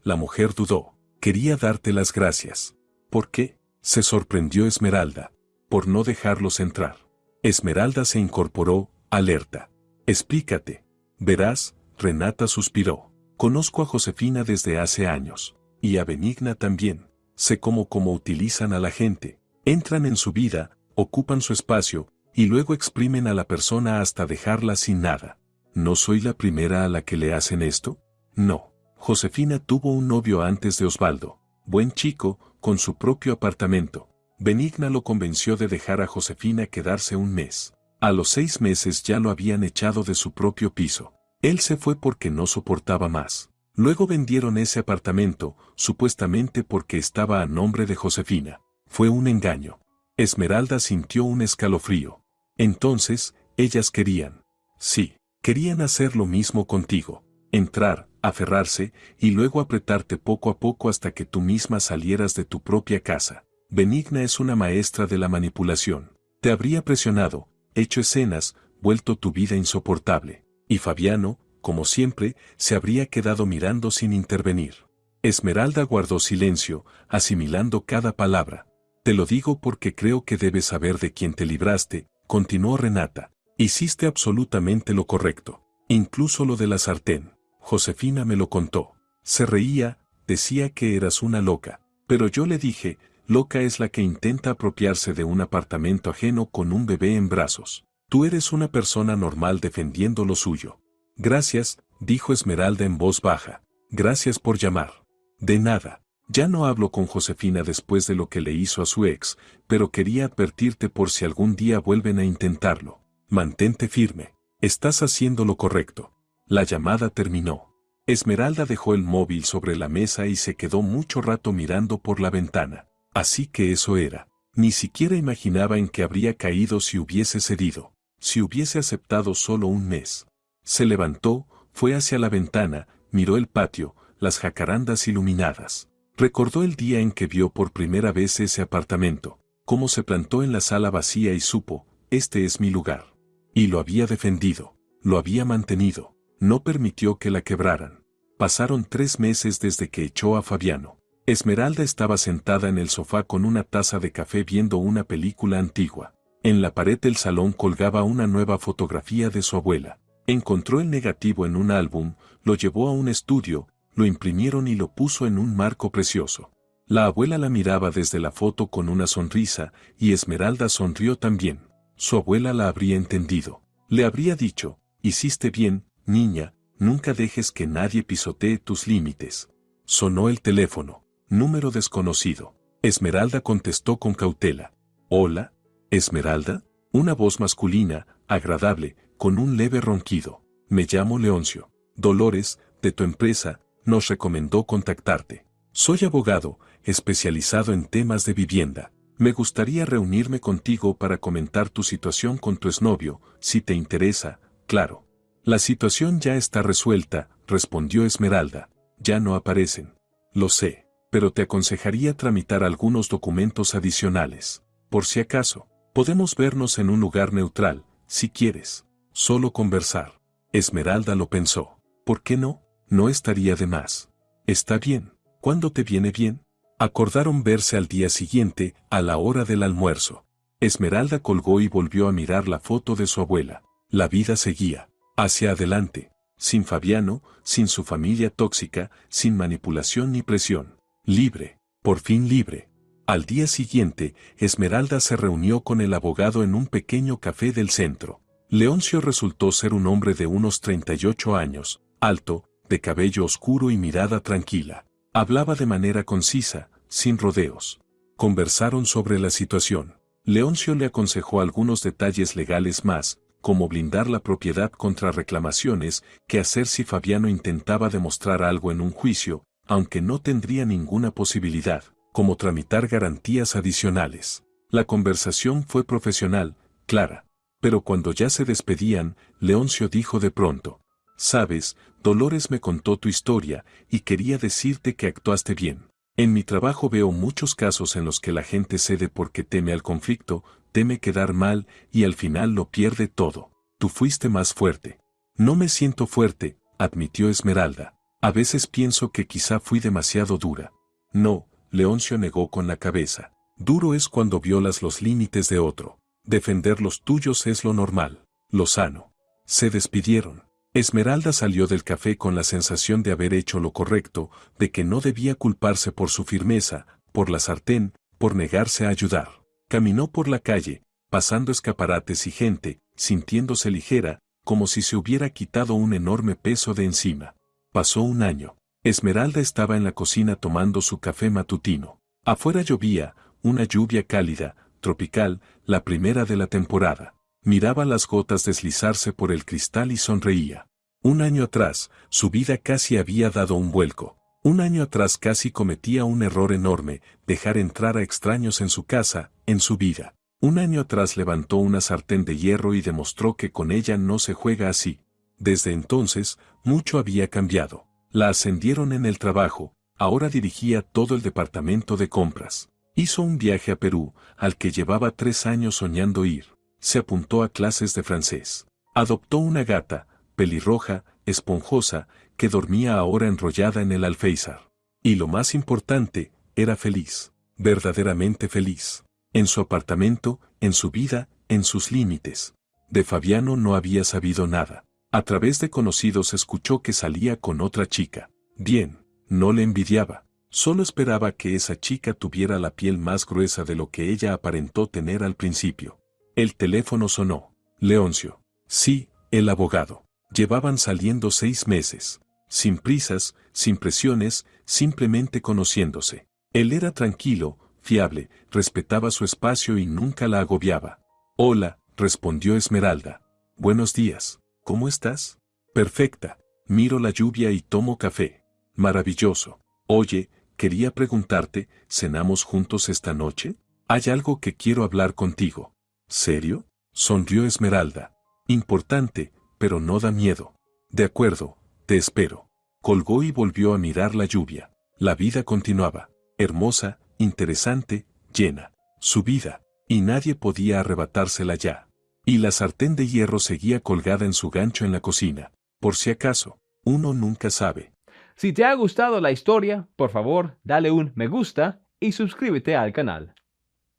La mujer dudó. Quería darte las gracias. ¿Por qué? Se sorprendió Esmeralda. Por no dejarlos entrar. Esmeralda se incorporó, alerta. Explícate. Verás, Renata suspiró. Conozco a Josefina desde hace años. Y a Benigna también. Sé cómo utilizan a la gente. Entran en su vida, ocupan su espacio, y luego exprimen a la persona hasta dejarla sin nada. ¿No soy la primera a la que le hacen esto? No. Josefina tuvo un novio antes de Osvaldo. Buen chico, con su propio apartamento. Benigna lo convenció de dejar a Josefina quedarse un mes. A los 6 meses ya lo habían echado de su propio piso. Él se fue porque no soportaba más. Luego vendieron ese apartamento, supuestamente porque estaba a nombre de Josefina. Fue un engaño. Esmeralda sintió un escalofrío. Entonces, ellas querían. Sí, querían hacer lo mismo contigo. Entrar, aferrarse, y luego apretarte poco a poco hasta que tú misma salieras de tu propia casa. Benigna es una maestra de la manipulación. Te habría presionado, hecho escenas, vuelto tu vida insoportable. Y Fabiano, como siempre, se habría quedado mirando sin intervenir. Esmeralda guardó silencio, asimilando cada palabra. Te lo digo porque creo que debes saber de quién te libraste, continuó Renata. Hiciste absolutamente lo correcto. Incluso lo de la sartén. Josefina me lo contó. Se reía, decía que eras una loca. Pero yo le dije, loca es la que intenta apropiarse de un apartamento ajeno con un bebé en brazos. Tú eres una persona normal defendiendo lo suyo. Gracias, dijo Esmeralda en voz baja. Gracias por llamar. De nada. Ya no hablo con Josefina después de lo que le hizo a su ex, pero quería advertirte por si algún día vuelven a intentarlo. Mantente firme. Estás haciendo lo correcto. La llamada terminó. Esmeralda dejó el móvil sobre la mesa y se quedó mucho rato mirando por la ventana. Así que eso era. Ni siquiera imaginaba en qué habría caído si hubiese cedido. Si hubiese aceptado solo un mes. Se levantó, fue hacia la ventana, miró el patio, las jacarandas iluminadas. Recordó el día en que vio por primera vez ese apartamento, cómo se plantó en la sala vacía y supo, este es mi lugar. Y lo había defendido, lo había mantenido, no permitió que la quebraran. Pasaron 3 meses desde que echó a Fabiano. Esmeralda estaba sentada en el sofá con una taza de café viendo una película antigua. En la pared del salón colgaba una nueva fotografía de su abuela. Encontró el negativo en un álbum, lo llevó a un estudio, lo imprimieron y lo puso en un marco precioso. La abuela la miraba desde la foto con una sonrisa, y Esmeralda sonrió también. Su abuela la habría entendido. Le habría dicho, hiciste bien, niña, nunca dejes que nadie pisotee tus límites. Sonó el teléfono. Número desconocido. Esmeralda contestó con cautela. Hola, Esmeralda. Una voz masculina, agradable, con un leve ronquido. Me llamo Leoncio. Dolores, de tu empresa, nos recomendó contactarte. Soy abogado, especializado en temas de vivienda. Me gustaría reunirme contigo para comentar tu situación con tu exnovio, si te interesa, claro. La situación ya está resuelta, respondió Esmeralda. Ya no aparecen. Lo sé, pero te aconsejaría tramitar algunos documentos adicionales. Por si acaso, podemos vernos en un lugar neutral, si quieres. Solo conversar. Esmeralda lo pensó. ¿Por qué no? No estaría de más. Está bien. ¿Cuándo te viene bien? Acordaron verse al día siguiente, a la hora del almuerzo. Esmeralda colgó y volvió a mirar la foto de su abuela. La vida seguía. Hacia adelante. Sin Fabiano, sin su familia tóxica, sin manipulación ni presión. Libre. Por fin libre. Al día siguiente, Esmeralda se reunió con el abogado en un pequeño café del centro. Leoncio resultó ser un hombre de unos 38 años, alto, de cabello oscuro y mirada tranquila. Hablaba de manera concisa, sin rodeos. Conversaron sobre la situación. Leoncio le aconsejó algunos detalles legales más, como blindar la propiedad contra reclamaciones, qué hacer si Fabiano intentaba demostrar algo en un juicio, aunque no tendría ninguna posibilidad, como tramitar garantías adicionales. La conversación fue profesional, clara. Pero cuando ya se despedían, Leoncio dijo de pronto: «Sabes, Dolores me contó tu historia, y quería decirte que actuaste bien. En mi trabajo veo muchos casos en los que la gente cede porque teme al conflicto, teme quedar mal, y al final lo pierde todo. Tú fuiste más fuerte». «No me siento fuerte», admitió Esmeralda. «A veces pienso que quizá fui demasiado dura». «No, Leoncio negó con la cabeza. Duro es cuando violas los límites de otro. Defender los tuyos es lo normal, lo sano. Se despidieron. Esmeralda salió del café con la sensación de haber hecho lo correcto, de que no debía culparse por su firmeza, por la sartén, por negarse a ayudar. Caminó por la calle, pasando escaparates y gente, sintiéndose ligera, como si se hubiera quitado un enorme peso de encima. Pasó un año. Esmeralda estaba en la cocina tomando su café matutino. Afuera llovía, una lluvia cálida, tropical, la primera de la temporada. Miraba las gotas deslizarse por el cristal y sonreía. Un año atrás, su vida casi había dado un vuelco. Un año atrás casi cometía un error enorme, dejar entrar a extraños en su casa, en su vida. Un año atrás levantó una sartén de hierro y demostró que con ella no se juega así. Desde entonces, mucho había cambiado. La ascendieron en el trabajo, ahora dirigía todo el departamento de compras. Hizo un viaje a Perú, al que llevaba 3 años soñando ir. Se apuntó a clases de francés. Adoptó una gata, pelirroja, esponjosa, que dormía ahora enrollada en el alféizar. Y lo más importante, era feliz, verdaderamente feliz. En su apartamento, en su vida, en sus límites. De Fabiano no había sabido nada. A través de conocidos escuchó que salía con otra chica. Bien, no le envidiaba. Solo esperaba que esa chica tuviera la piel más gruesa de lo que ella aparentó tener al principio. El teléfono sonó. Leoncio. Sí, el abogado. Llevaban saliendo 6 meses. Sin prisas, sin presiones, simplemente conociéndose. Él era tranquilo, fiable, respetaba su espacio y nunca la agobiaba. Hola, respondió Esmeralda. Buenos días. ¿Cómo estás? Perfecta. Miro la lluvia y tomo café. Maravilloso. Oye, quería preguntarte, ¿cenamos juntos esta noche? Hay algo que quiero hablar contigo. ¿Serio? Sonrió Esmeralda. Importante, pero no da miedo. De acuerdo, te espero. Colgó y volvió a mirar la lluvia. La vida continuaba. Hermosa, interesante, llena. Su vida. Y nadie podía arrebatársela ya. Y la sartén de hierro seguía colgada en su gancho en la cocina. Por si acaso, uno nunca sabe. Si te ha gustado la historia, por favor, dale un me gusta y suscríbete al canal.